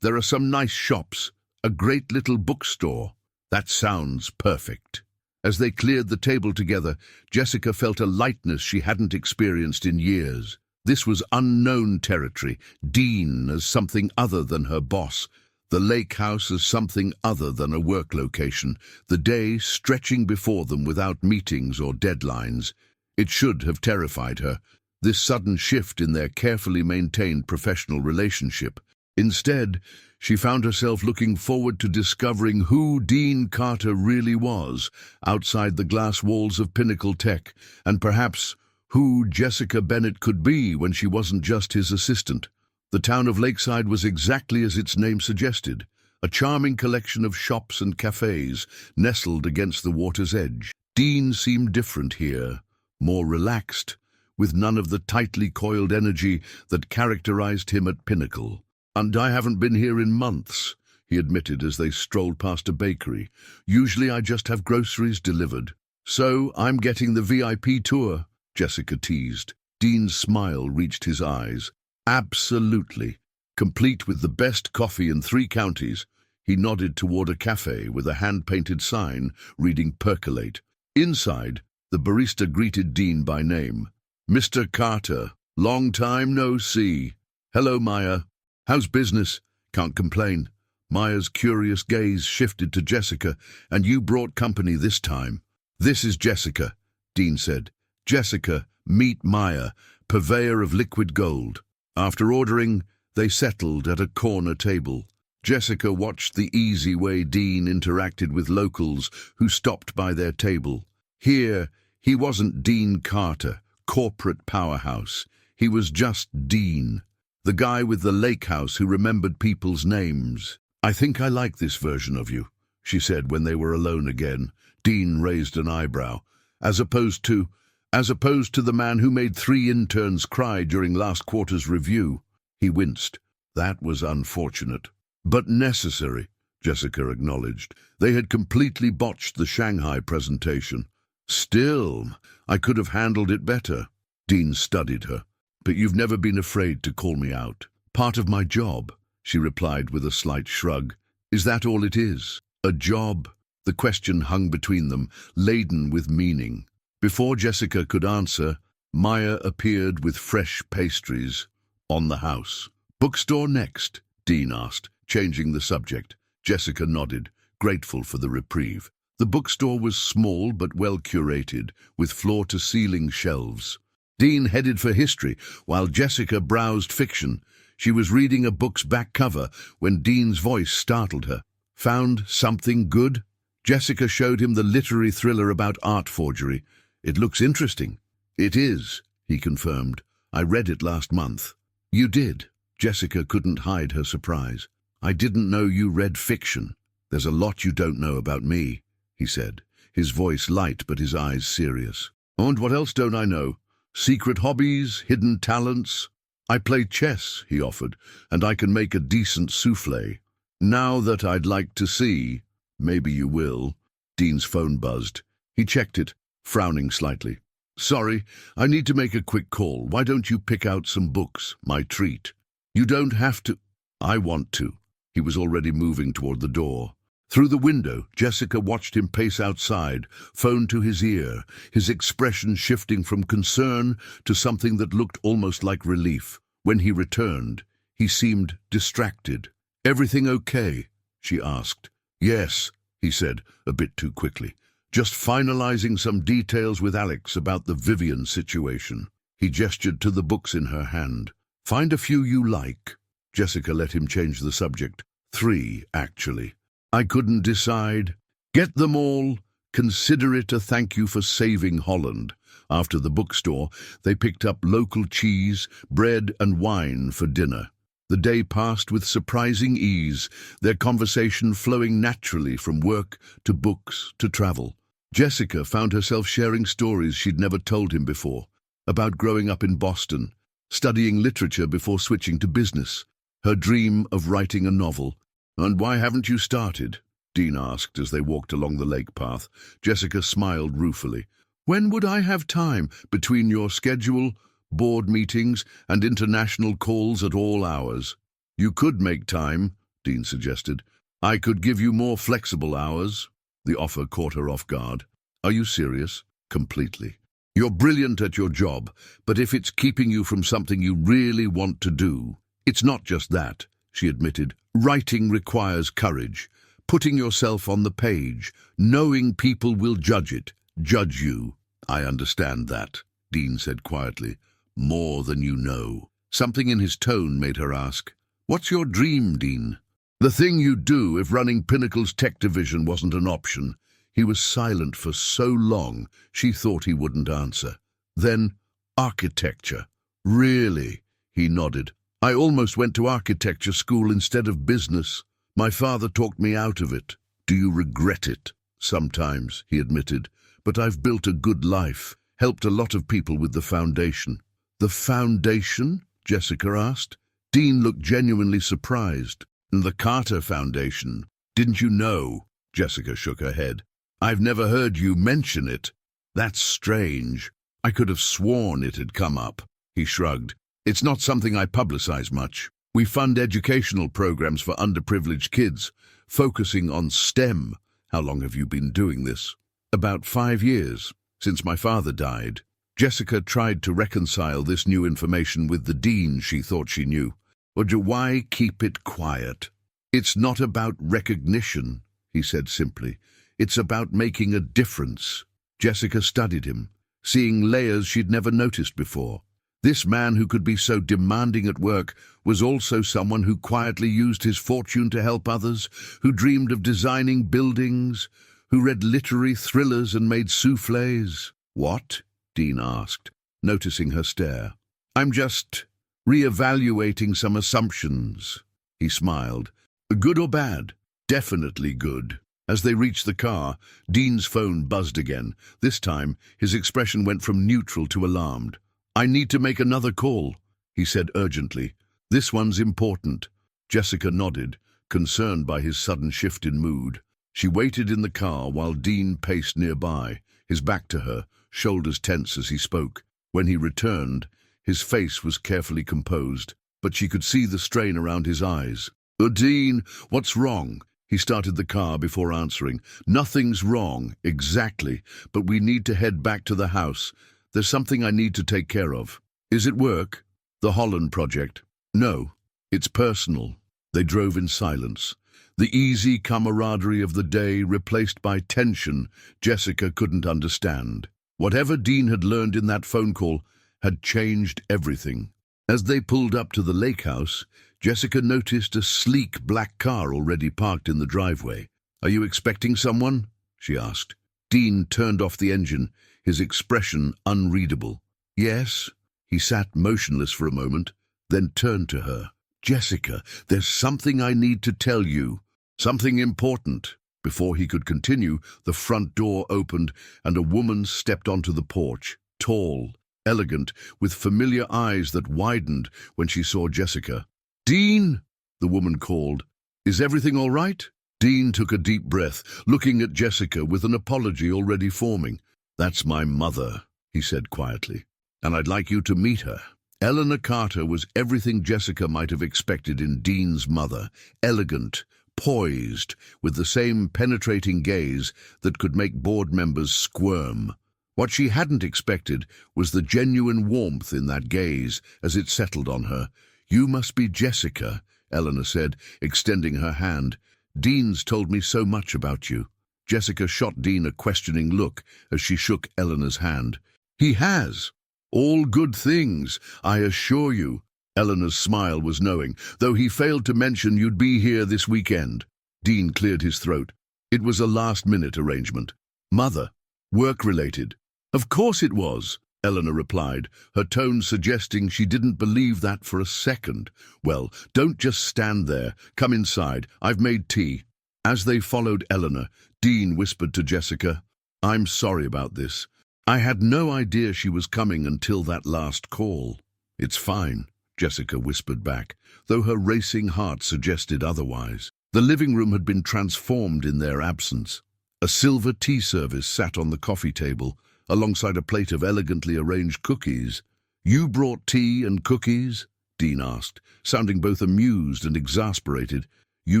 There are some nice shops, a great little bookstore. That sounds perfect. As they cleared the table together, Jessica felt a lightness she hadn't experienced in years. This was unknown territory, Dean as something other than her boss, the lake house as something other than a work location, the day stretching before them without meetings or deadlines. It should have terrified her, this sudden shift in their carefully maintained professional relationship. Instead, she found herself looking forward to discovering who Dean Carter really was outside the glass walls of Pinnacle Tech, and perhaps who Jessica Bennett could be when she wasn't just his assistant. The town of Lakeside was exactly as its name suggested, a charming collection of shops and cafes nestled against the water's edge. Dean seemed different here, more relaxed, with none of the tightly coiled energy that characterized him at Pinnacle. And I haven't been here in months, he admitted as they strolled past a bakery. Usually I just have groceries delivered. So I'm getting the VIP tour, Jessica teased. Dean's smile reached his eyes. Absolutely. Complete with the best coffee in 3 counties, he nodded toward a cafe with a hand-painted sign reading Percolate. Inside, the barista greeted Dean by name. Mr. Carter, long time no see. Hello, Maya. How's business? Can't complain. Maya's curious gaze shifted to Jessica. And you brought company this time. This is Jessica, Dean said. Jessica, meet Maya, purveyor of liquid gold. After ordering, they settled at a corner table. Jessica watched the easy way Dean interacted with locals who stopped by their table. Here, he wasn't Dean Carter, corporate powerhouse. He was just Dean. The guy with the lake house who remembered people's names. I think I like this version of you, she said when they were alone again. Dean raised an eyebrow. As opposed to the man who made 3 interns cry during last quarter's review. He winced. That was unfortunate. But necessary, Jessica acknowledged. They had completely botched the Shanghai presentation. Still, I could have handled it better. Dean studied her. But you've never been afraid to call me out. Part of my job, she replied with a slight shrug. Is that all it is? A job? The question hung between them, laden with meaning. Before Jessica could answer, Maya appeared with fresh pastries on the house. Bookstore next? Dean asked, changing the subject. Jessica nodded, grateful for the reprieve. The bookstore was small but well curated, with floor-to-ceiling shelves. Dean headed for history, while Jessica browsed fiction. She was reading a book's back cover when Dean's voice startled her. Found something good? Jessica showed him the literary thriller about art forgery. It looks interesting. It is, he confirmed. I read it last month. You did? Jessica couldn't hide her surprise. I didn't know you read fiction. There's a lot you don't know about me, he said, his voice light but his eyes serious. And what else don't I know? Secret hobbies, hidden talents? I play chess, he offered, and I can make a decent souffle. Now that I'd like to see. Maybe you will. Dean's phone buzzed. He checked it, frowning slightly. Sorry, I need to make a quick call. Why don't you pick out some books? My treat. You don't have to. I want to. He was already moving toward the door. Through the window, Jessica watched him pace outside, phone to his ear, his expression shifting from concern to something that looked almost like relief. When he returned, he seemed distracted. Everything okay? She asked. Yes, he said, a bit too quickly. Just finalizing some details with Alex about the Vivian situation. He gestured to the books in her hand. Find a few you like. Jessica let him change the subject. 3, actually. I couldn't decide. Get them all. Consider it a thank you for saving Holland. After the bookstore, they picked up local cheese, bread and wine for dinner. The day passed with surprising ease, their conversation flowing naturally from work to books to travel. Jessica found herself sharing stories she'd never told him before, about growing up in Boston, studying literature before switching to business, her dream of writing a novel. And why haven't you started? Dean asked as they walked along the lake path. Jessica smiled ruefully. When would I have time between your schedule, board meetings, and international calls at all hours? You could make time, Dean suggested. I could give you more flexible hours. The offer caught her off guard. Are you serious? Completely. You're brilliant at your job, but if it's keeping you from something you really want to do... It's not just that, she admitted. Writing requires courage. Putting yourself on the page, knowing people will judge it, judge you. I understand that, Dean said quietly. More than you know. Something in his tone made her ask, What's your dream, Dean? The thing you'd do if running Pinnacle's tech division wasn't an option. He was silent for so long, she thought he wouldn't answer. Then, architecture. Really? He nodded. I almost went to architecture school instead of business. My father talked me out of it. Do you regret it? Sometimes, he admitted. But I've built a good life, helped a lot of people with the foundation. The foundation? Jessica asked. Dean looked genuinely surprised. The Carter Foundation. Didn't you know? Jessica shook her head. I've never heard you mention it. That's strange. I could have sworn it had come up. He shrugged. It's not something I publicize much. We fund educational programs for underprivileged kids, focusing on STEM. How long have you been doing this? About 5 years, since my father died. Jessica tried to reconcile this new information with the Dean she thought she knew. Why keep it quiet? It's not about recognition, he said simply. It's about making a difference. Jessica studied him, seeing layers she'd never noticed before. This man who could be so demanding at work was also someone who quietly used his fortune to help others, who dreamed of designing buildings, who read literary thrillers and made soufflés. What? Dean asked, noticing her stare. I'm just re-evaluating some assumptions. He smiled. Good or bad? Definitely good. As they reached the car, Dean's phone buzzed again. This time, his expression went from neutral to alarmed. I need to make another call, he said urgently. This one's important. Jessica nodded, concerned by his sudden shift in mood. She waited in the car while Dean paced nearby, his back to her, shoulders tense as he spoke. When he returned, his face was carefully composed, but she could see the strain around his eyes. Dean, what's wrong? He started the car before answering. Nothing's wrong, exactly, but we need to head back to the house. There's something I need to take care of. Is it work? The Holland project? No, it's personal. They drove in silence. The easy camaraderie of the day replaced by tension Jessica couldn't understand. Whatever Dean had learned in that phone call had changed everything. As they pulled up to the lake house, Jessica noticed a sleek black car already parked in the driveway. Are you expecting someone? She asked. Dean turned off the engine, his expression unreadable. Yes. He sat motionless for a moment, then turned to her. Jessica, there's something I need to tell you. Something important. Before he could continue, the front door opened and a woman stepped onto the porch, tall, elegant, with familiar eyes that widened when she saw Jessica. Dean, the woman called. Is everything all right? Dean took a deep breath, looking at Jessica with an apology already forming. "That's my mother," he said quietly, "and I'd like you to meet her." Eleanor Carter was everything Jessica might have expected in Dean's mother: elegant, poised, with the same penetrating gaze that could make board members squirm. What she hadn't expected was the genuine warmth in that gaze as it settled on her. "You must be Jessica," Eleanor said, extending her hand. "Dean's told me so much about you." Jessica shot Dean a questioning look as she shook Eleanor's hand. "He has. All good things, I assure you." Eleanor's smile was knowing, "though he failed to mention you'd be here this weekend." Dean cleared his throat. "It was a last-minute arrangement." "Mother, work-related." "Of course it was," Eleanor replied, her tone suggesting she didn't believe that for a second. "Well, don't just stand there. Come inside. I've made tea." As they followed Eleanor, Dean whispered to Jessica, "I'm sorry about this. I had no idea she was coming until that last call." "It's fine," Jessica whispered back, though her racing heart suggested otherwise. The living room had been transformed in their absence. A silver tea service sat on the coffee table, alongside a plate of elegantly arranged cookies. "You brought tea and cookies?" Dean asked, sounding both amused and exasperated. "You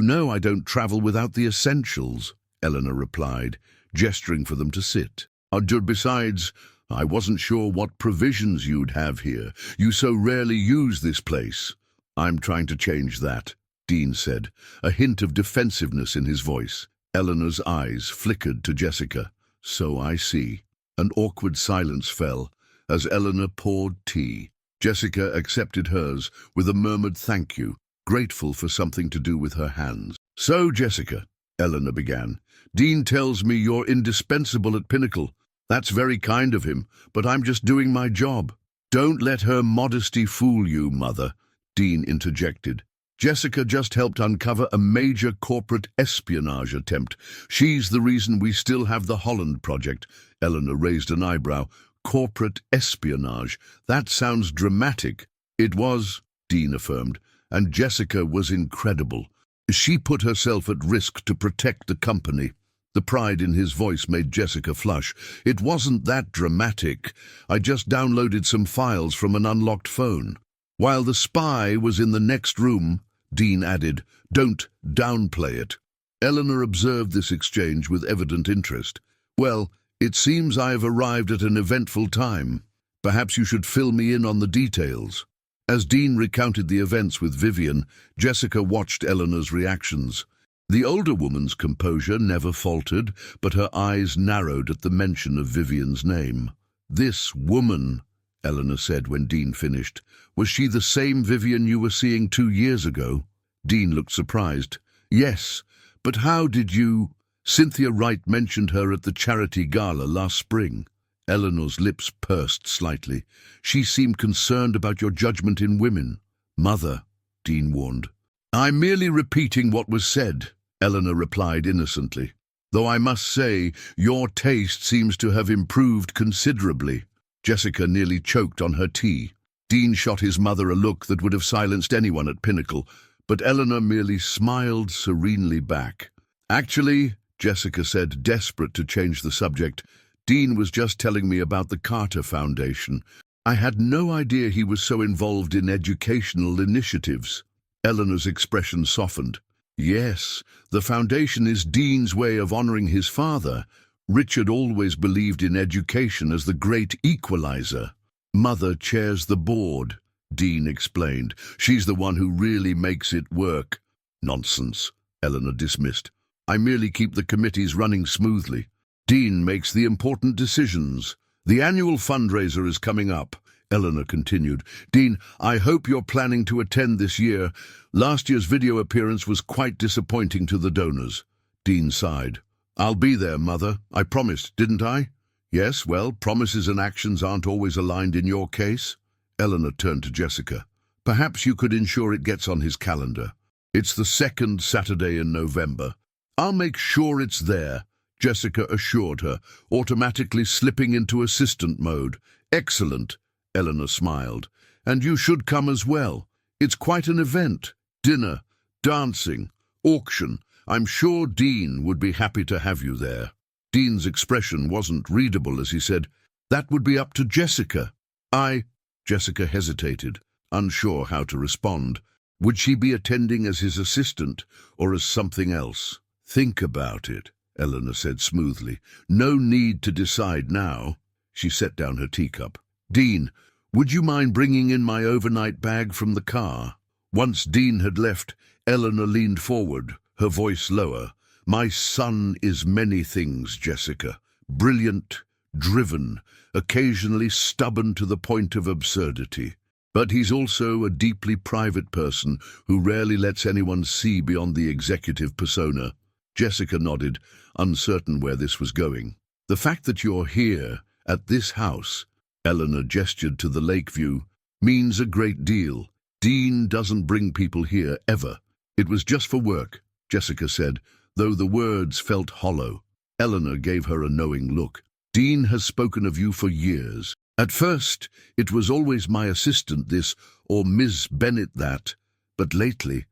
know I don't travel without the essentials," Eleanor replied, gesturing for them to sit. Besides, I wasn't sure what provisions you'd have here. You so rarely use this place." "I'm trying to change that," Dean said, a hint of defensiveness in his voice. Eleanor's eyes flickered to Jessica. "So I see." An awkward silence fell as Eleanor poured tea. Jessica accepted hers with a murmured thank you, grateful for something to do with her hands. "So, Jessica," Eleanor began, "Dean tells me you're indispensable at Pinnacle. That's very kind of him, but I'm just doing my job." "Don't let her modesty fool you, Mother," Dean interjected. "Jessica just helped uncover a major corporate espionage attempt. She's the reason we still have the Holland project." Eleanor raised an eyebrow. "Corporate espionage? That sounds dramatic." "It was," Dean affirmed, "and Jessica was incredible. She put herself at risk to protect the company." The pride in his voice made Jessica flush. "It wasn't that dramatic. I just downloaded some files from an unlocked phone." "While the spy was in the next room," Dean added, "don't downplay it." Eleanor observed this exchange with evident interest. "Well, it seems I have arrived at an eventful time. Perhaps you should fill me in on the details." As Dean recounted the events with Vivian, Jessica watched Eleanor's reactions. The older woman's composure never faltered, but her eyes narrowed at the mention of Vivian's name. "This woman," Eleanor said when Dean finished, "was she the same Vivian you were seeing 2 years ago?" Dean looked surprised. "Yes, but how did you—" "Cynthia Wright mentioned her at the charity gala last spring." Eleanor's lips pursed slightly. "She seemed concerned about your judgment in women." "Mother," Dean warned. "I'm merely repeating what was said," Eleanor replied innocently. "Though I must say, your taste seems to have improved considerably." Jessica nearly choked on her tea. Dean shot his mother a look that would have silenced anyone at Pinnacle, but Eleanor merely smiled serenely back. "Actually," Jessica said, desperate to change the subject, "Dean was just telling me about the Carter Foundation. I had no idea he was so involved in educational initiatives." Eleanor's expression softened. "Yes, the foundation is Dean's way of honoring his father. Richard always believed in education as the great equalizer." "Mother chairs the board," Dean explained. "She's the one who really makes it work." "Nonsense," Eleanor dismissed. "I merely keep the committees running smoothly. Dean makes the important decisions. The annual fundraiser is coming up," Eleanor continued. "Dean, I hope you're planning to attend this year. Last year's video appearance was quite disappointing to the donors." Dean sighed. "I'll be there, Mother. I promised, didn't I?" "Yes, well, promises and actions aren't always aligned in your case." Eleanor turned to Jessica. "Perhaps you could ensure it gets on his calendar. It's the second Saturday in November." "I'll make sure it's there," Jessica assured her, automatically slipping into assistant mode. "Excellent," Eleanor smiled. "And you should come as well. It's quite an event. Dinner, dancing, auction. I'm sure Dean would be happy to have you there." Dean's expression wasn't readable as he said, "That would be up to Jessica." Jessica hesitated, unsure how to respond. Would she be attending as his assistant or as something else? "Think about it," Eleanor said smoothly. "No need to decide now." She set down her teacup. "Dean, would you mind bringing in my overnight bag from the car?" Once Dean had left, Eleanor leaned forward, her voice lower. "My son is many things, Jessica. Brilliant, driven, occasionally stubborn to the point of absurdity. But he's also a deeply private person who rarely lets anyone see beyond the executive persona." Jessica nodded, uncertain where this was going. "The fact that you're here, at this house," Eleanor gestured to the lake view, "means a great deal. Dean doesn't bring people here, ever." "It was just for work," Jessica said, though the words felt hollow. Eleanor gave her a knowing look. "Dean has spoken of you for years. At first, it was always my assistant this, or Ms. Bennett that. But lately,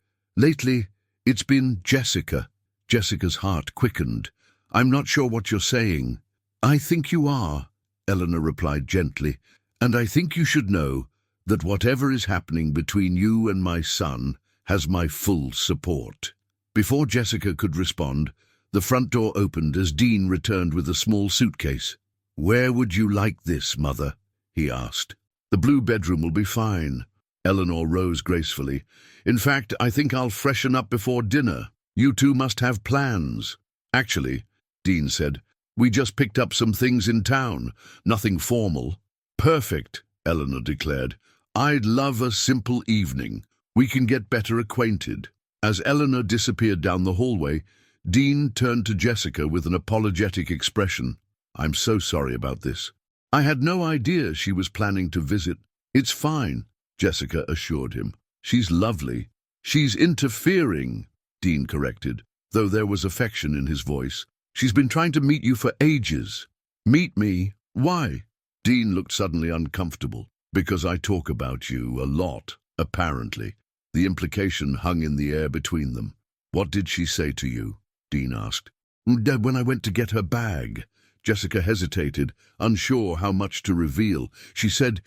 it's been Jessica." Jessica's heart quickened. "I'm not sure what you're saying." "I think you are," Eleanor replied gently. "And I think you should know that whatever is happening between you and my son has my full support." Before Jessica could respond, the front door opened as Dean returned with a small suitcase. "Where would you like this, Mother?" he asked. "The blue bedroom will be fine." Eleanor rose gracefully. "In fact, I think I'll freshen up before dinner. You two must have plans." "Actually," Dean said, "we just picked up some things in town. Nothing formal." "Perfect," Eleanor declared. "I'd love a simple evening. We can get better acquainted." As Eleanor disappeared down the hallway, Dean turned to Jessica with an apologetic expression. "I'm so sorry about this. I had no idea she was planning to visit." "It's fine," Jessica assured him. "She's lovely." "She's interfering," Dean corrected, though there was affection in his voice. "She's been trying to meet you for ages." "Meet me? Why?" Dean looked suddenly uncomfortable. "Because I talk about you a lot, apparently." The implication hung in the air between them. "What did she say to you?" Dean asked. "When I went to get her bag." Jessica hesitated, unsure how much to reveal. She said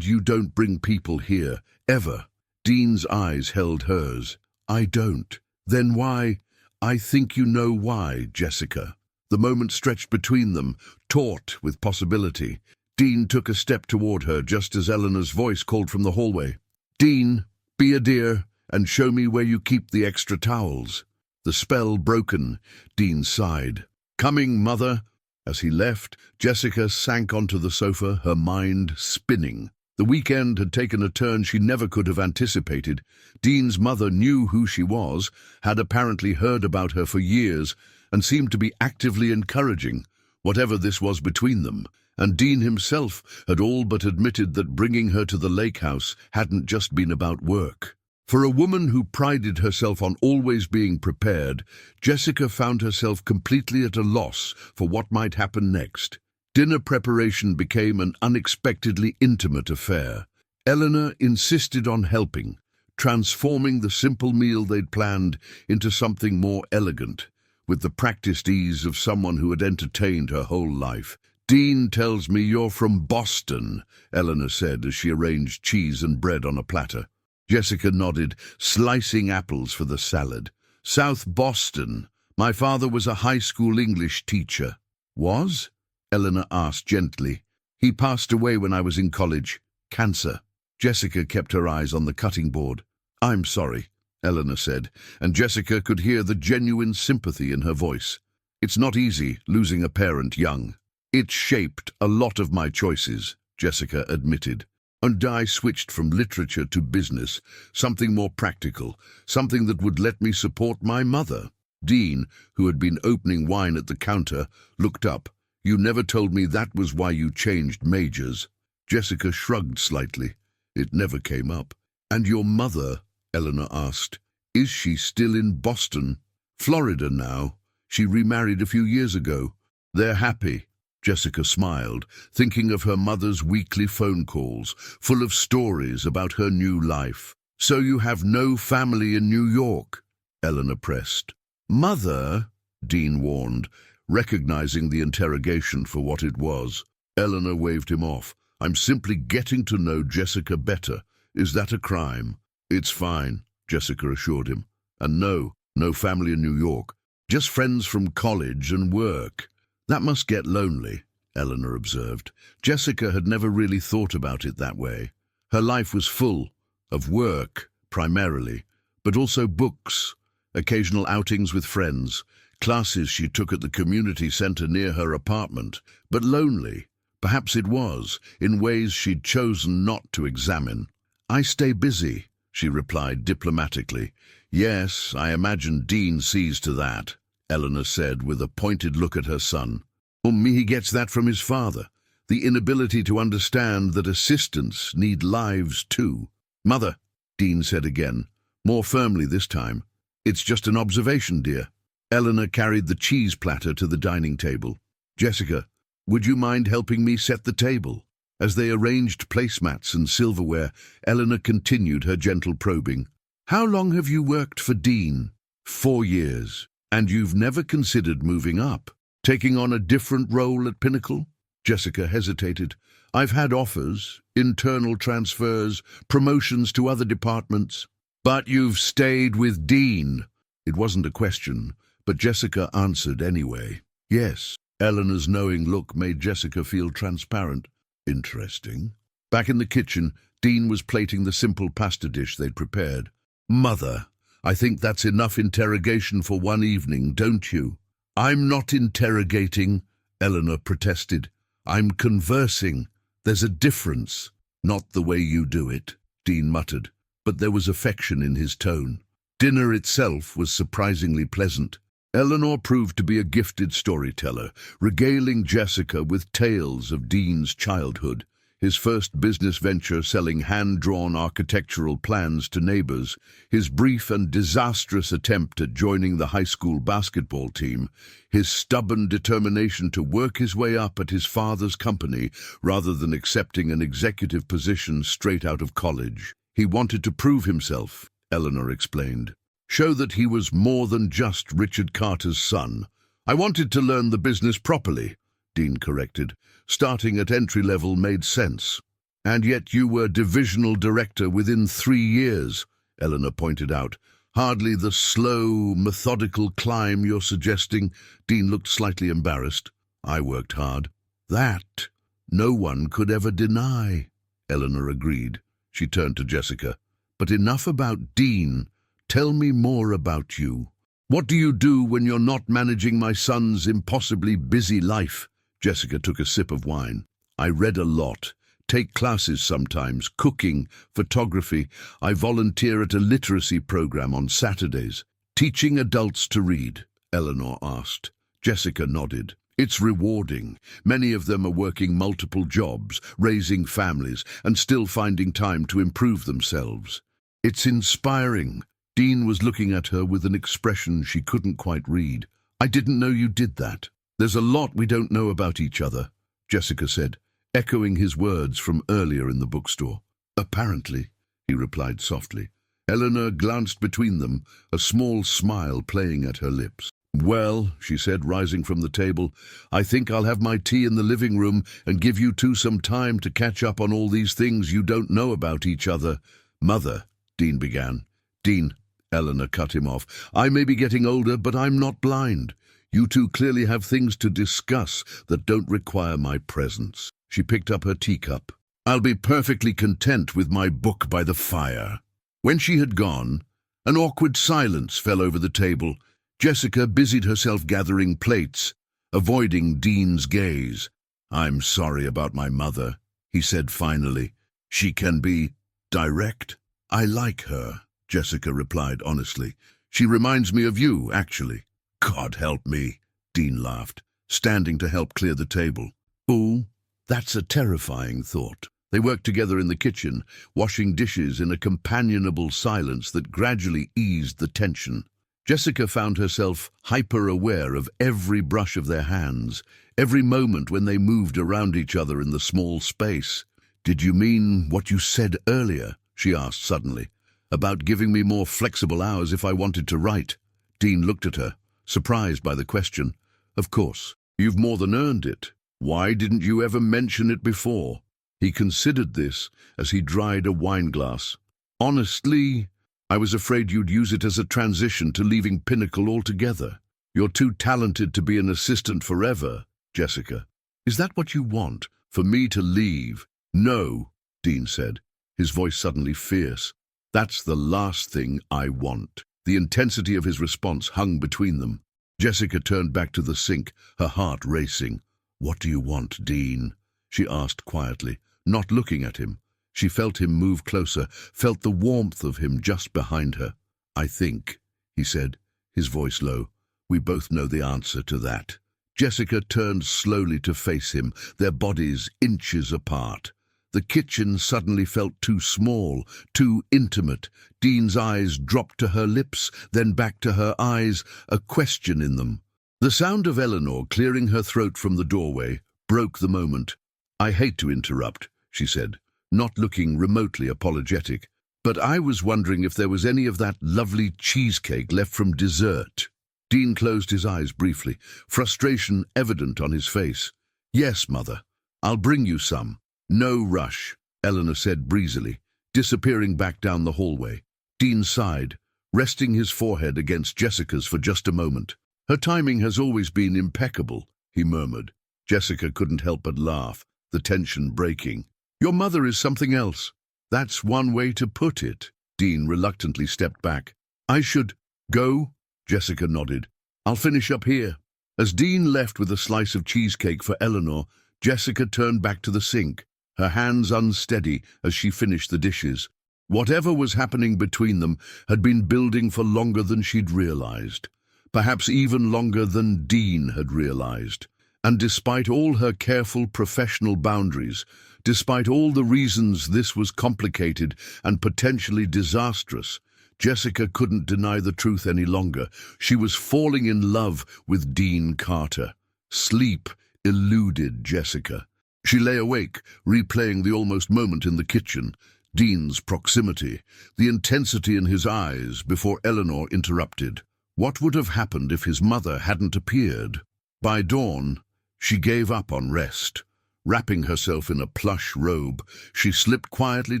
you don't bring people here, ever." Dean's eyes held hers. "I don't." "Then why?" "I think you know why, Jessica." The moment stretched between them, taut with possibility. Dean took a step toward her just as Eleanor's voice called from the hallway. "Dean, be a dear and show me where you keep the extra towels." The spell broken, Dean sighed. "Coming, Mother." As he left, Jessica sank onto the sofa, her mind spinning. The weekend had taken a turn she never could have anticipated. Dean's mother knew who she was, had apparently heard about her for years, and seemed to be actively encouraging whatever this was between them. And Dean himself had all but admitted that bringing her to the lake house hadn't just been about work. For a woman who prided herself on always being prepared, Jessica found herself completely at a loss for what might happen next. Dinner preparation became an unexpectedly intimate affair. Eleanor insisted on helping, transforming the simple meal they'd planned into something more elegant, with the practiced ease of someone who had entertained her whole life. "Dean tells me you're from Boston," Eleanor said as she arranged cheese and bread on a platter. Jessica nodded, slicing apples for the salad. "South Boston. My father was a high school English teacher." "Was?" Eleanor asked gently. "He passed away when I was in college. Cancer." Jessica kept her eyes on the cutting board. "I'm sorry," Eleanor said, and Jessica could hear the genuine sympathy in her voice. "It's not easy losing a parent young." "It shaped a lot of my choices," Jessica admitted. "And I switched from literature to business, something more practical, something that would let me support my mother." Dean, who had been opening wine at the counter, looked up. "You never told me that was why you changed majors." Jessica shrugged slightly. "It never came up." "And your mother?" Eleanor asked. "Is she still in Boston?" "Florida now. She remarried a few years ago. They're happy." Jessica smiled, thinking of her mother's weekly phone calls, full of stories about her new life. "So you have no family in New York?" Eleanor pressed. Mother, Dean warned, recognizing the interrogation for what it was. Eleanor waved him off. I'm simply getting to know Jessica better. Is that a crime? It's fine, Jessica assured him. And no family in New York. Just friends from college and work. That must get lonely, Eleanor observed. Jessica had never really thought about it that way. Her life was full of work, primarily, but also books, occasional outings with friends, classes she took at the community center near her apartment. But lonely, perhaps it was, in ways she'd chosen not to examine. I stay busy, she replied diplomatically. Yes, I imagine Dean sees to that, Eleanor said with a pointed look at her son. He gets that from his father, the inability to understand that assistants need lives too. Mother, Dean said again, more firmly this time. It's just an observation, dear. Eleanor carried the cheese platter to the dining table. Jessica, would you mind helping me set the table? As they arranged placemats and silverware, Eleanor continued her gentle probing. How long have you worked for Dean? 4 years. And you've never considered moving up, taking on a different role at Pinnacle? Jessica hesitated. I've had offers, internal transfers, promotions to other departments. But you've stayed with Dean. It wasn't a question, but Jessica answered anyway. Yes. Eleanor's knowing look made Jessica feel transparent. Interesting. Back in the kitchen, Dean was plating the simple pasta dish they'd prepared. Mother, I think that's enough interrogation for one evening, don't you? I'm not interrogating, Eleanor protested. I'm conversing. There's a difference. Not the way you do it, Dean muttered, but there was affection in his tone. Dinner itself was surprisingly pleasant. Eleanor proved to be a gifted storyteller, regaling Jessica with tales of Dean's childhood, his first business venture selling hand-drawn architectural plans to neighbors, his brief and disastrous attempt at joining the high school basketball team, his stubborn determination to work his way up at his father's company rather than accepting an executive position straight out of college. He wanted to prove himself, Eleanor explained. Show that he was more than just Richard Carter's son. I wanted to learn the business properly, Dean corrected. Starting at entry level made sense. And yet you were divisional director within 3 years, Eleanor pointed out. Hardly the slow, methodical climb you're suggesting. Dean looked slightly embarrassed. I worked hard. That no one could ever deny, Eleanor agreed. She turned to Jessica. But enough about Dean. Tell me more about you. What do you do when you're not managing my son's impossibly busy life? Jessica took a sip of wine. I read a lot, take classes sometimes, cooking, photography. I volunteer at a literacy program on Saturdays. Teaching adults to read, Eleanor asked. Jessica nodded. It's rewarding. Many of them are working multiple jobs, raising families, and still finding time to improve themselves. It's inspiring. Dean was looking at her with an expression she couldn't quite read. I didn't know you did that. There's a lot we don't know about each other, Jessica said, echoing his words from earlier in the bookstore. Apparently, he replied softly. Eleanor glanced between them, a small smile playing at her lips. Well, she said, rising from the table, I think I'll have my tea in the living room and give you two some time to catch up on all these things you don't know about each other. Mother, Dean began. Dean, Eleanor cut him off. I may be getting older, but I'm not blind. You two clearly have things to discuss that don't require my presence. She picked up her teacup. I'll be perfectly content with my book by the fire. When she had gone, an awkward silence fell over the table. Jessica busied herself gathering plates, avoiding Dean's gaze. I'm sorry about my mother, he said finally. She can be direct. I like her, Jessica replied honestly. She reminds me of you, actually. God help me, Dean laughed, standing to help clear the table. Ooh, that's a terrifying thought. They worked together in the kitchen, washing dishes in a companionable silence that gradually eased the tension. Jessica found herself hyper-aware of every brush of their hands, every moment when they moved around each other in the small space. Did you mean what you said earlier, she asked suddenly, about giving me more flexible hours if I wanted to write? Dean looked at her, surprised by the question. Of course, you've more than earned it. Why didn't you ever mention it before? He considered this as he dried a wine glass. Honestly, I was afraid you'd use it as a transition to leaving Pinnacle altogether. You're too talented to be an assistant forever, Jessica. Is that what you want, for me to leave? No, Dean said, his voice suddenly fierce. That's the last thing I want. The intensity of his response hung between them. Jessica turned back to the sink, her heart racing. What do you want, Dean? She asked quietly, not looking at him. She felt him move closer, felt the warmth of him just behind her. I think, he said, his voice low, we both know the answer to that. Jessica turned slowly to face him, their bodies inches apart. The kitchen suddenly felt too small, too intimate. Dean's eyes dropped to her lips, then back to her eyes, a question in them. The sound of Eleanor clearing her throat from the doorway broke the moment. I hate to interrupt, she said, not looking remotely apologetic, but I was wondering if there was any of that lovely cheesecake left from dessert. Dean closed his eyes briefly, frustration evident on his face. Yes, Mother, I'll bring you some. No rush, Eleanor said breezily, disappearing back down the hallway. Dean sighed, resting his forehead against Jessica's for just a moment. Her timing has always been impeccable, he murmured. Jessica couldn't help but laugh, the tension breaking. Your mother is something else. That's one way to put it. Dean reluctantly stepped back. I should go? Jessica nodded. I'll finish up here. As Dean left with a slice of cheesecake for Eleanor, Jessica turned back to the sink, her hands unsteady as she finished the dishes. Whatever was happening between them had been building for longer than she'd realized, perhaps even longer than Dean had realized. And despite all her careful professional boundaries, despite all the reasons this was complicated and potentially disastrous, Jessica couldn't deny the truth any longer. She was falling in love with Dean Carter. Sleep eluded Jessica. She lay awake, replaying the almost moment in the kitchen, Dean's proximity, the intensity in his eyes before Eleanor interrupted. What would have happened if his mother hadn't appeared? By dawn, she gave up on rest. Wrapping herself in a plush robe, she slipped quietly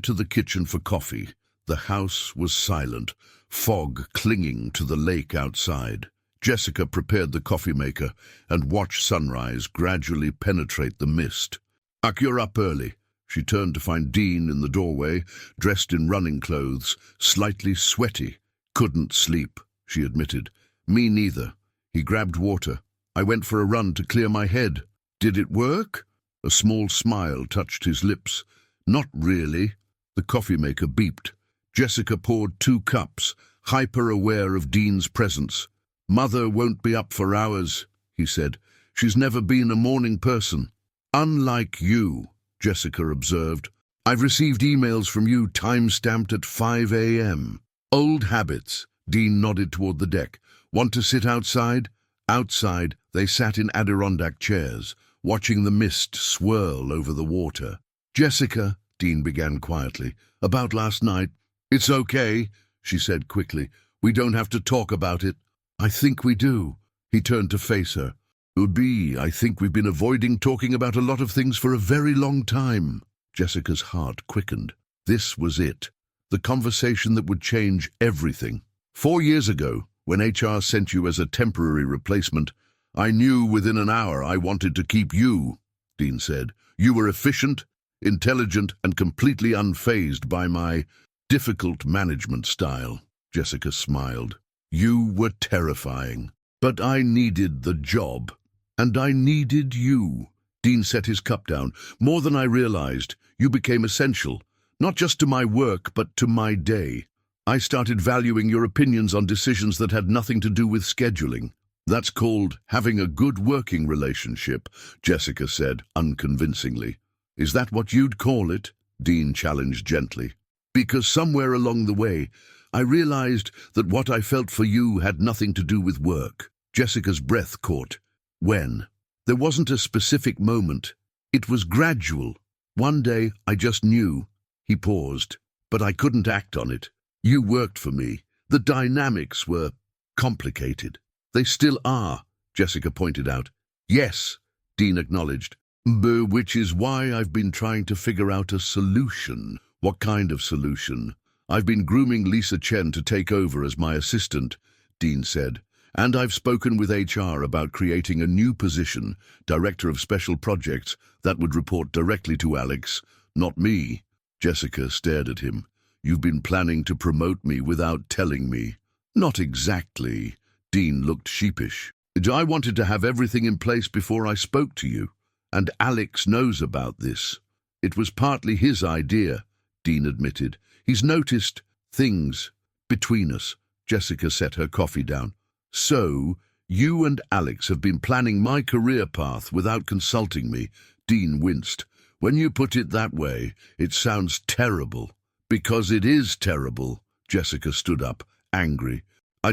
to the kitchen for coffee. The house was silent, fog clinging to the lake outside. Jessica prepared the coffee maker and watched sunrise gradually penetrate the mist. You're up early. She turned to find Dean in the doorway, dressed in running clothes, slightly sweaty. Couldn't sleep, she admitted. Me neither. He grabbed water. I went for a run to clear my head. Did it work? A small smile touched his lips. Not really. The coffee maker beeped. Jessica poured 2 cups, hyper-aware of Dean's presence. Mother won't be up for hours, he said. She's never been a morning person. Unlike you, Jessica observed. I've received emails from you time-stamped at 5 a.m. Old habits. Dean nodded toward the deck. Want to sit outside? Outside, they sat in Adirondack chairs, watching the mist swirl over the water. Jessica, Dean began quietly, about last night. It's okay, she said quickly. We don't have to talk about it. I think we do. He turned to face her. I think we've been avoiding talking about a lot of things for a very long time. Jessica's heart quickened. This was it. The conversation that would change everything. 4 years ago, when HR sent you as a temporary replacement, I knew within an hour I wanted to keep you, Dean said. You were efficient, intelligent, and completely unfazed by my difficult management style. Jessica smiled. You were terrifying. But I needed the job. And I needed you. Dean set his cup down. More than I realized, you became essential, not just to my work, but to my day. I started valuing your opinions on decisions that had nothing to do with scheduling. That's called having a good working relationship, Jessica said unconvincingly. Is that what you'd call it? Dean challenged gently. Because somewhere along the way, I realized that what I felt for you had nothing to do with work. Jessica's breath caught. When? There wasn't a specific moment. It was gradual. One day, I just knew. He paused, but I couldn't act on it. You worked for me. The dynamics were complicated. They still are, Jessica pointed out. Yes, Dean acknowledged. Which is why I've been trying to figure out a solution. What kind of solution? I've been grooming Lisa Chen to take over as my assistant, Dean said. And I've spoken with HR about creating a new position, Director of Special Projects, that would report directly to Alex, not me. Jessica stared at him. You've been planning to promote me without telling me. Not exactly. Dean looked sheepish. I wanted to have everything in place before I spoke to you, and Alex knows about this. It was partly his idea, Dean admitted. He's noticed things between us. Jessica set her coffee down. So, you and Alex have been planning my career path without consulting me. Dean winced. When you put it that way, it sounds terrible. Because it is terrible. Jessica stood up, angry.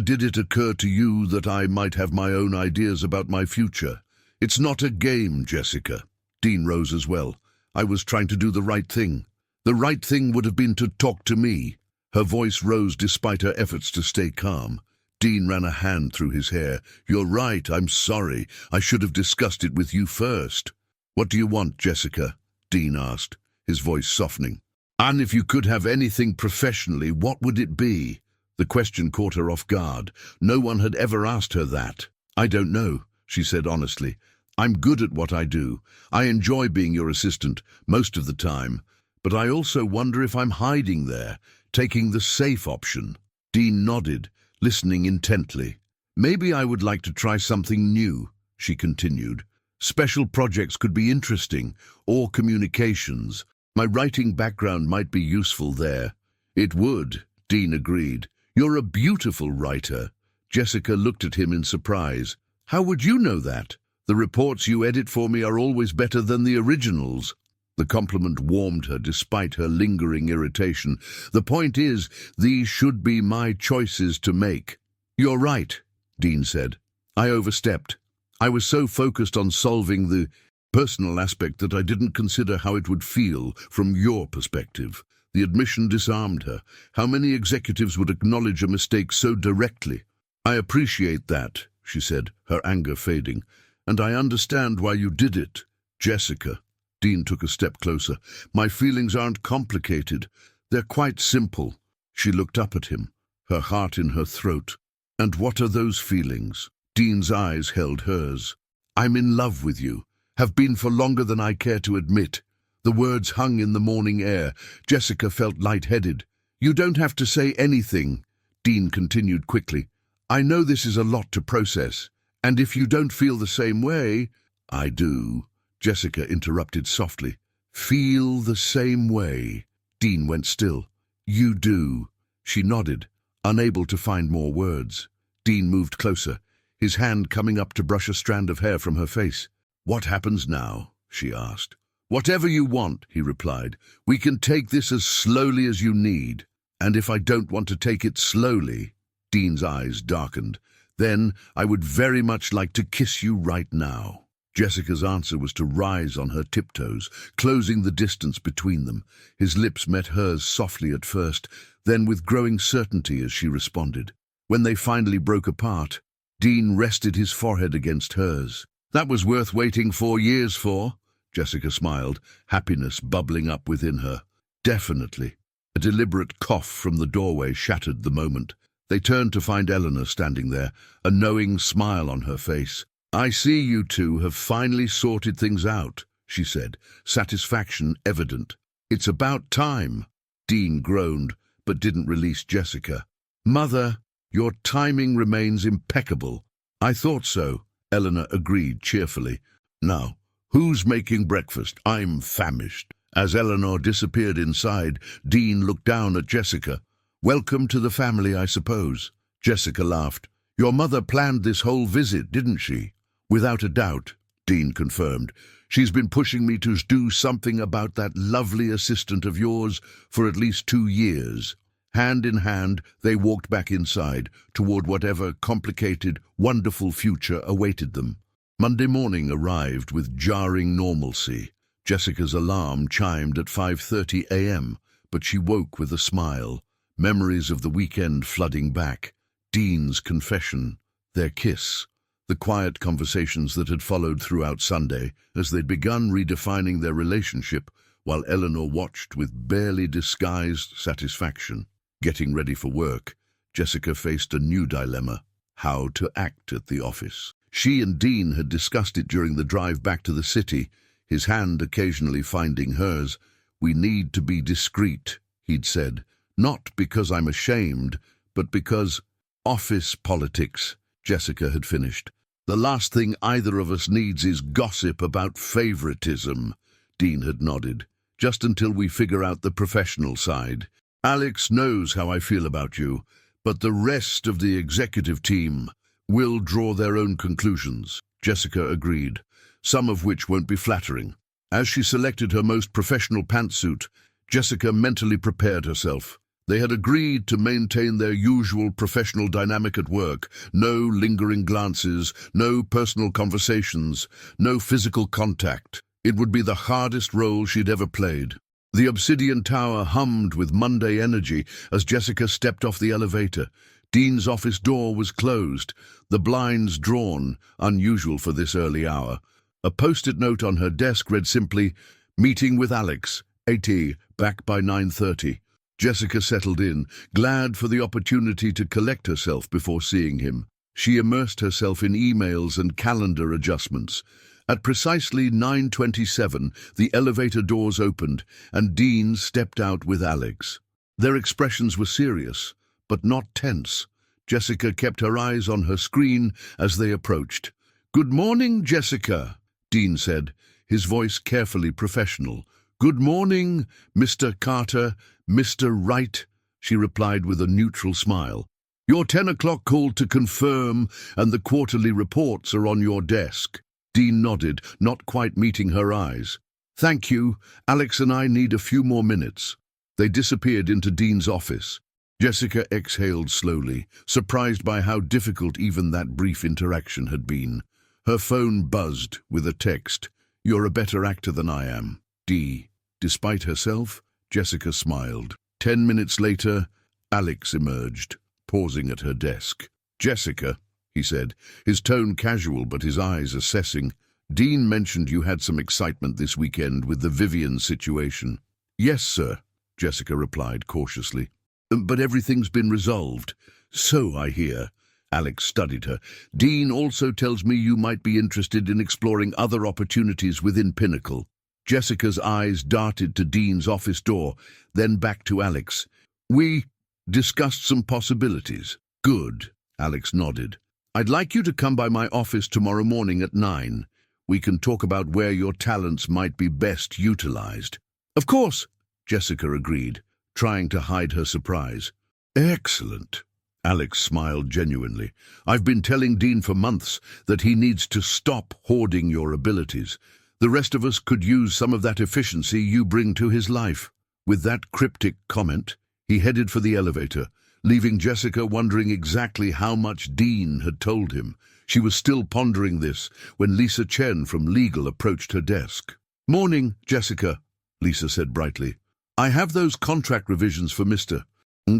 Did it occur to you that I might have my own ideas about my future? It's not a game, Jessica. Dean rose as well. I was trying to do the right thing. The right thing would have been to talk to me. Her voice rose despite her efforts to stay calm. Dean ran a hand through his hair. You're right, I'm sorry. I should have discussed it with you first. What do you want, Jessica? Dean asked, his voice softening. And if you could have anything professionally, what would it be? The question caught her off guard. No one had ever asked her that. I don't know, she said honestly. I'm good at what I do. I enjoy being your assistant most of the time. But I also wonder if I'm hiding there, taking the safe option. Dean nodded, listening intently. Maybe I would like to try something new, she continued. Special projects could be interesting, or communications. My writing background might be useful there. It would, Dean agreed. You're a beautiful writer. Jessica looked at him in surprise. How would you know that? The reports you edit for me are always better than the originals. The compliment warmed her despite her lingering irritation. The point is, these should be my choices to make. You're right, Dean said. I overstepped. I was so focused on solving the personal aspect that I didn't consider how it would feel from your perspective. The admission disarmed her. How many executives would acknowledge a mistake so directly? I appreciate that, she said, her anger fading. And I understand why you did it. Jessica. Dean took a step closer. My feelings aren't complicated. They're quite simple. She looked up at him, her heart in her throat. And what are those feelings? Dean's eyes held hers. I'm in love with you. Have been for longer than I care to admit. The words hung in the morning air. Jessica felt lightheaded. You don't have to say anything, Dean continued quickly. I know this is a lot to process. And if you don't feel the same way, I do. Jessica interrupted softly. Feel the same way. Dean went still. You do. She nodded, unable to find more words. Dean moved closer, his hand coming up to brush a strand of hair from her face. What happens now? She asked. Whatever you want, he replied. We can take this as slowly as you need. And if I don't want to take it slowly, Dean's eyes darkened, then I would very much like to kiss you right now. Jessica's answer was to rise on her tiptoes, closing the distance between them. His lips met hers softly at first, then with growing certainty as she responded. When they finally broke apart, Dean rested his forehead against hers. That was worth waiting 4 years for, Jessica smiled, happiness bubbling up within her. Definitely. A deliberate cough from the doorway shattered the moment. They turned to find Eleanor standing there, a knowing smile on her face. I see you two have finally sorted things out, she said, satisfaction evident. It's about time. Dean groaned, but didn't release Jessica. Mother, your timing remains impeccable. I thought so, Eleanor agreed cheerfully. Now, who's making breakfast? I'm famished. As Eleanor disappeared inside, Dean looked down at Jessica. Welcome to the family, I suppose. Jessica laughed. Your mother planned this whole visit, didn't she? Without a doubt, Dean confirmed. She's been pushing me to do something about that lovely assistant of yours for at least 2 years. Hand in hand, they walked back inside, toward whatever complicated, wonderful future awaited them. Monday morning arrived with jarring normalcy. Jessica's alarm chimed at 5:30 a.m., but she woke with a smile, memories of the weekend flooding back. Dean's confession, their kiss, the quiet conversations that had followed throughout Sunday as they'd begun redefining their relationship while Eleanor watched with barely disguised satisfaction. Getting ready for work, Jessica faced a new dilemma: how to act at the office. She and Dean had discussed it during the drive back to the city, his hand occasionally finding hers. "We need to be discreet," he'd said. "Not because I'm ashamed, but because—" "Office politics," Jessica had finished. "The last thing either of us needs is gossip about favoritism," Dean had nodded. "Just until we figure out the professional side. Alex knows how I feel about you, but the rest of the executive team will draw their own conclusions," Jessica agreed, some of which won't be flattering. As she selected her most professional pantsuit, Jessica mentally prepared herself. They had agreed to maintain their usual professional dynamic at work: no lingering glances, no personal conversations, no physical contact. It would be the hardest role she'd ever played. The Obsidian Tower hummed with Monday energy as Jessica stepped off the elevator. Dean's office door was closed, the blinds drawn, unusual for this early hour. A post-it note on her desk read simply, "Meeting with Alex, AT, back by 9:30. Jessica settled in, glad for the opportunity to collect herself before seeing him. She immersed herself in emails and calendar adjustments. At precisely 9:27, the elevator doors opened, and Dean stepped out with Alex. Their expressions were serious, but not tense. Jessica kept her eyes on her screen as they approached. "Good morning, Jessica," Dean said, his voice carefully professional. "Good morning, Mr. Carter, Mr. Wright," she replied with a neutral smile. "Your 10 o'clock call to confirm, and the quarterly reports are on your desk." Dean nodded, not quite meeting her eyes. "Thank you. Alex and I need a few more minutes." They disappeared into Dean's office. Jessica exhaled slowly, surprised by how difficult even that brief interaction had been. Her phone buzzed with a text. "You're a better actor than I am, D." Despite herself, Jessica smiled. 10 minutes later, Alex emerged, pausing at her desk. "Jessica," he said, his tone casual but his eyes assessing. "Dean mentioned you had some excitement this weekend with the Vivian situation." "Yes, sir," Jessica replied cautiously. "But everything's been resolved." "So I hear." Alex studied her. "Dean also tells me you might be interested in exploring other opportunities within Pinnacle." Jessica's eyes darted to Dean's office door, then back to Alex. "We discussed some possibilities." "Good," Alex nodded. "I'd like you to come by my office tomorrow morning at 9. We can talk about where your talents might be best utilized." "Of course," Jessica agreed, trying to hide her surprise. "Excellent." Alex smiled genuinely. "I've been telling Dean for months that he needs to stop hoarding your abilities. The rest of us could use some of that efficiency you bring to his life." With that cryptic comment, he headed for the elevator, leaving Jessica wondering exactly how much Dean had told him. She was still pondering this when Lisa Chen from legal approached her desk. "Morning, Jessica," Lisa said brightly. "I have those contract revisions for Mr.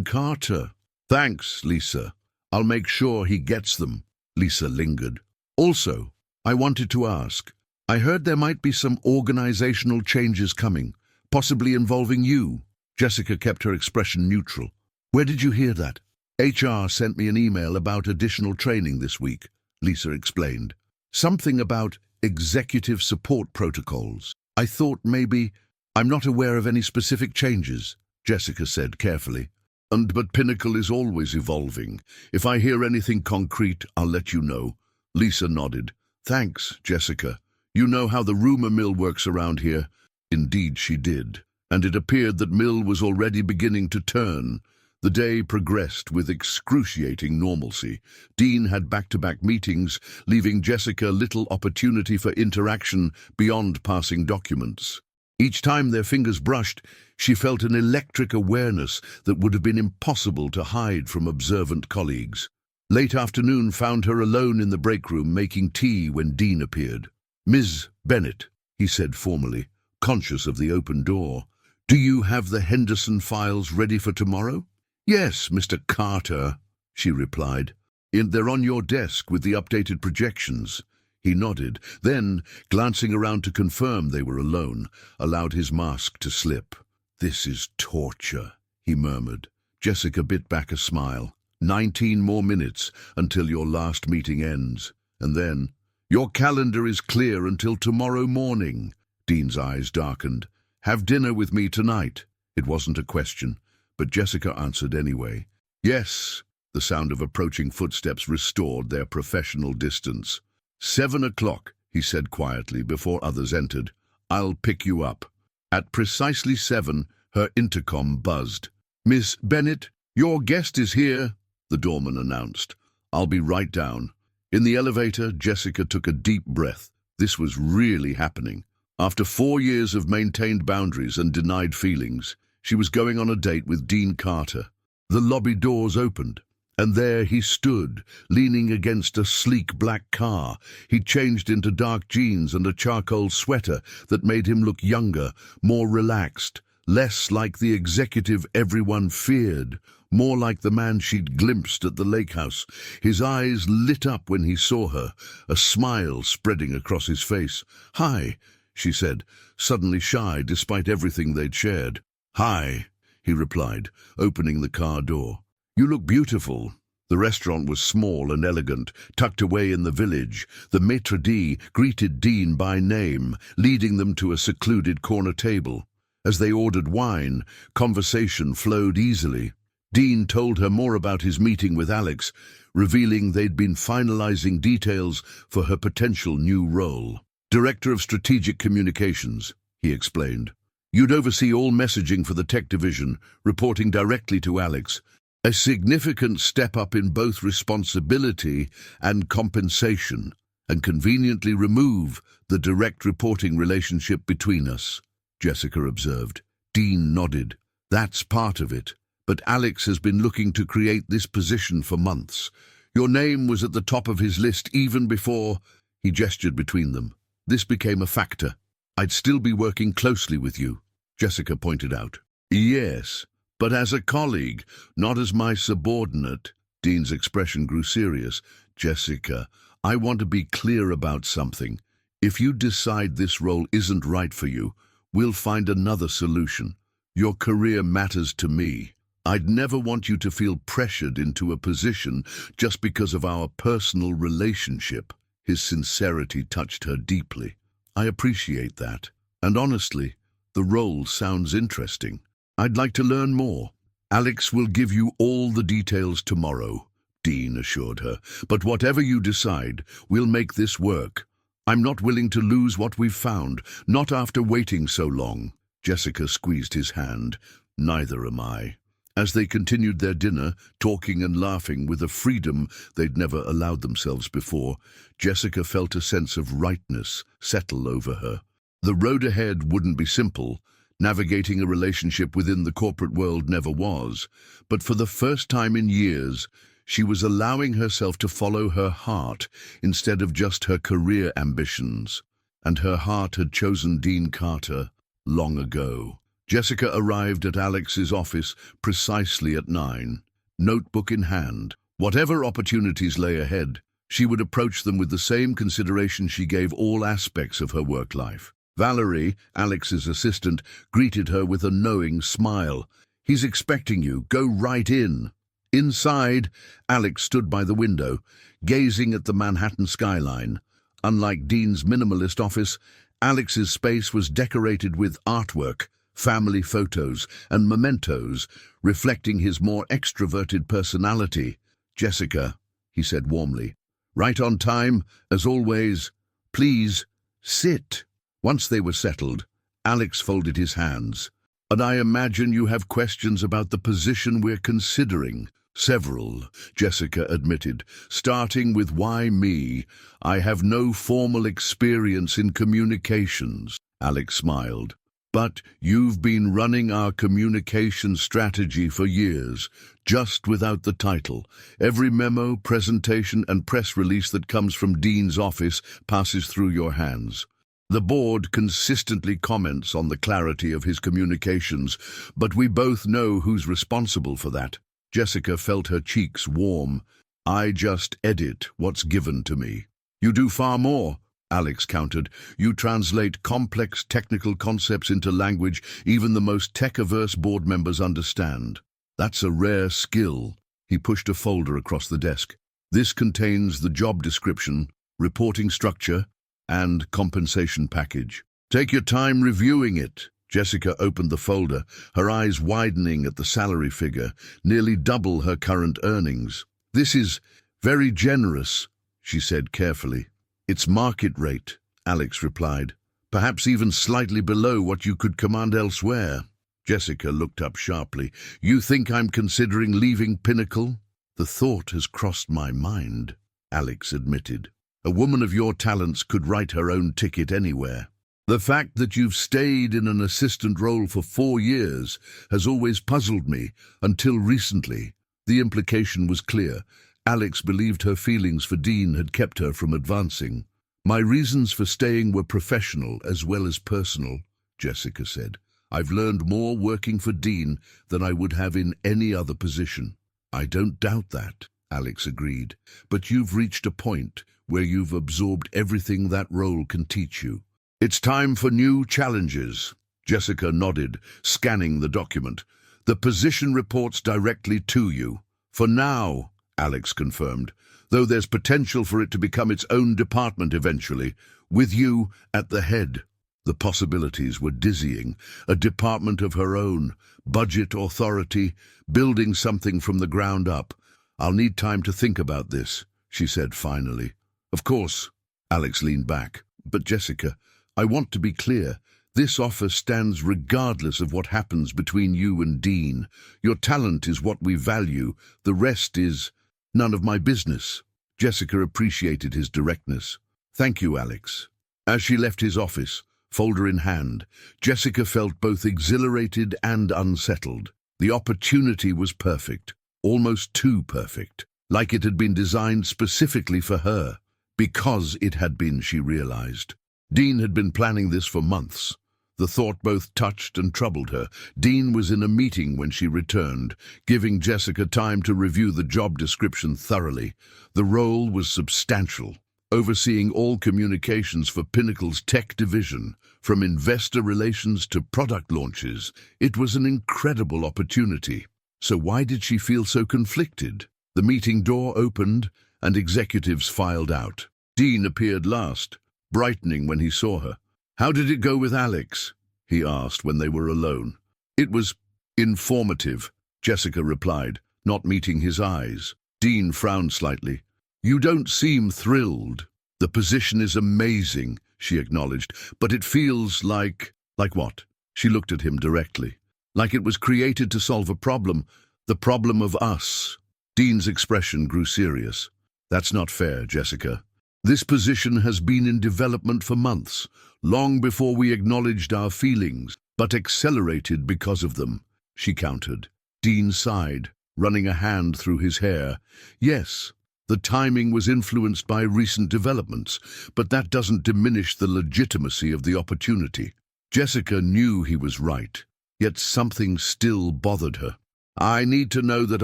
Carter." "Thanks, Lisa. I'll make sure he gets them." Lisa lingered. "Also, I wanted to ask, I heard there might be some organizational changes coming, possibly involving you." Jessica kept her expression neutral. "Where did you hear that?" "HR sent me an email about additional training this week," Lisa explained. "Something about executive support protocols. I thought maybe—" "I'm not aware of any specific changes," Jessica said carefully. But Pinnacle is always evolving. If I hear anything concrete, I'll let you know." Lisa nodded. "Thanks, Jessica. You know how the rumor mill works around here." Indeed she did, and it appeared that Mill was already beginning to turn. The day progressed with excruciating normalcy. Dean had back-to-back meetings, leaving Jessica little opportunity for interaction beyond passing documents. Each time their fingers brushed, she felt an electric awareness that would have been impossible to hide from observant colleagues. Late afternoon found her alone in the break room making tea when Dean appeared. "Ms. Bennett," he said formally, conscious of the open door. "Do you have the Henderson files ready for tomorrow?" "Yes, Mr. Carter." she replied. They're on your desk with the updated projections." He nodded, then, glancing around to confirm they were alone, allowed his mask to slip. "This is torture," he murmured. Jessica bit back a smile. 19 more minutes until your last meeting ends. And then, "Your calendar is clear until tomorrow morning." Dean's eyes darkened. "Have dinner with me tonight." It wasn't a question, but Jessica answered anyway. "Yes." The sound of approaching footsteps restored their professional distance. 7 o'clock, he said quietly before others entered. "I'll pick you up." At precisely 7, her intercom buzzed. "Miss Bennett, your guest is here," the doorman announced. "I'll be right down." In the elevator, Jessica took a deep breath. This was really happening. After 4 years of maintained boundaries and denied feelings, she was going on a date with Dean Carter. The lobby doors opened, and there he stood, leaning against a sleek black car. He'd changed into dark jeans and a charcoal sweater that made him look younger, more relaxed, less like the executive everyone feared, more like the man she'd glimpsed at the lake house. His eyes lit up when he saw her, a smile spreading across his face. "Hi," she said, suddenly shy despite everything they'd shared. "Hi," he replied, opening the car door. "You look beautiful." The restaurant was small and elegant, tucked away in the village. The maitre d' greeted Dean by name, leading them to a secluded corner table. As they ordered wine, conversation flowed easily. Dean told her more about his meeting with Alex, revealing they'd been finalizing details for her potential new role. "Director of Strategic Communications," he explained. "You'd oversee all messaging for the tech division, reporting directly to Alex. A significant step up in both responsibility and compensation, and conveniently remove the direct reporting relationship between us," Jessica observed. Dean nodded. "That's part of it. But Alex has been looking to create this position for months. Your name was at the top of his list even before—" He gestured between them. "This became a factor. I'd still be working closely with you," Jessica pointed out. "Yes, but as a colleague, not as my subordinate." Dean's expression grew serious. "Jessica, I want to be clear about something. If you decide this role isn't right for you, we'll find another solution. Your career matters to me. I'd never want you to feel pressured into a position just because of our personal relationship." His sincerity touched her deeply. "I appreciate that. And honestly, the role sounds interesting. I'd like to learn more." "Alex will give you all the details tomorrow," Dean assured her. "But whatever you decide, we'll make this work. I'm not willing to lose what we've found, not after waiting so long." Jessica squeezed his hand. "Neither am I." As they continued their dinner, talking and laughing with a freedom they'd never allowed themselves before, Jessica felt a sense of rightness settle over her. The road ahead wouldn't be simple. Navigating a relationship within the corporate world never was. But for the first time in years, she was allowing herself to follow her heart instead of just her career ambitions. And her heart had chosen Dean Carter long ago. Jessica arrived at Alex's office precisely at 9, notebook in hand. Whatever opportunities lay ahead, she would approach them with the same consideration she gave all aspects of her work life. Valerie, Alex's assistant, greeted her with a knowing smile. "He's expecting you. Go right in." Inside, Alex stood by the window, gazing at the Manhattan skyline. Unlike Dean's minimalist office, Alex's space was decorated with artwork, family photos, and mementos, reflecting his more extroverted personality. "Jessica," he said warmly. "Right on time, as always. Please, sit." Once they were settled, Alex folded his hands. "And I imagine you have questions about the position we're considering." "Several," Jessica admitted, "starting with why me? I have no formal experience in communications." Alex smiled. "But you've been running our communication strategy for years, just without the title. Every memo, presentation, and press release that comes from Dean's office passes through your hands. The board consistently comments on the clarity of his communications, but we both know who's responsible for that." Jessica felt her cheeks warm. I just edit what's given to me. You do far more, Alex countered. You translate complex technical concepts into language even the most tech-averse board members understand. That's a rare skill. He pushed a folder across the desk. This contains the job description, reporting structure, and compensation package. Take your time reviewing it. Jessica opened the folder, her eyes widening at the salary figure, nearly double her current earnings. This is very generous, she said carefully. It's market rate, Alex replied. Perhaps even slightly below what you could command elsewhere. Jessica looked up sharply. You think I'm considering leaving Pinnacle? The thought has crossed my mind, Alex admitted. A woman of your talents could write her own ticket anywhere. The fact that you've stayed in an assistant role for 4 years has always puzzled me, until recently. The implication was clear. Alex believed her feelings for Dean had kept her from advancing. My reasons for staying were professional as well as personal, Jessica said. I've learned more working for Dean than I would have in any other position. I don't doubt that, Alex agreed. But you've reached a point where you've absorbed everything that role can teach you. It's time for new challenges. Jessica nodded, scanning the document. The position reports directly to you. For now, Alex confirmed, though there's potential for it to become its own department eventually, with you at the head. The possibilities were dizzying. A department of her own, budget authority, building something from the ground up. I'll need time to think about this, she said finally. Of course, Alex leaned back. But Jessica, I want to be clear. This offer stands regardless of what happens between you and Dean. Your talent is what we value. The rest is none of my business. Jessica appreciated his directness. Thank you, Alex. As she left his office, folder in hand, Jessica felt both exhilarated and unsettled. The opportunity was perfect, almost too perfect, like it had been designed specifically for her. Because it had been, she realized. Dean had been planning this for months. The thought both touched and troubled her. Dean was in a meeting when she returned, giving Jessica time to review the job description thoroughly. The role was substantial, overseeing all communications for Pinnacle's tech division, from investor relations to product launches. It was an incredible opportunity. So why did she feel so conflicted? The meeting door opened, and executives filed out. Dean appeared last, brightening when he saw her. How did it go with Alex? He asked when they were alone. It was informative, Jessica replied, not meeting his eyes. Dean frowned slightly. You don't seem thrilled. The position is amazing, she acknowledged, but it feels like what? She looked at him directly. Like it was created to solve a problem, the problem of us. Dean's expression grew serious. That's not fair, Jessica. This position has been in development for months, long before we acknowledged our feelings, but accelerated because of them, she countered. Dean sighed, running a hand through his hair. Yes, the timing was influenced by recent developments, but that doesn't diminish the legitimacy of the opportunity. Jessica knew he was right, yet something still bothered her. I need to know that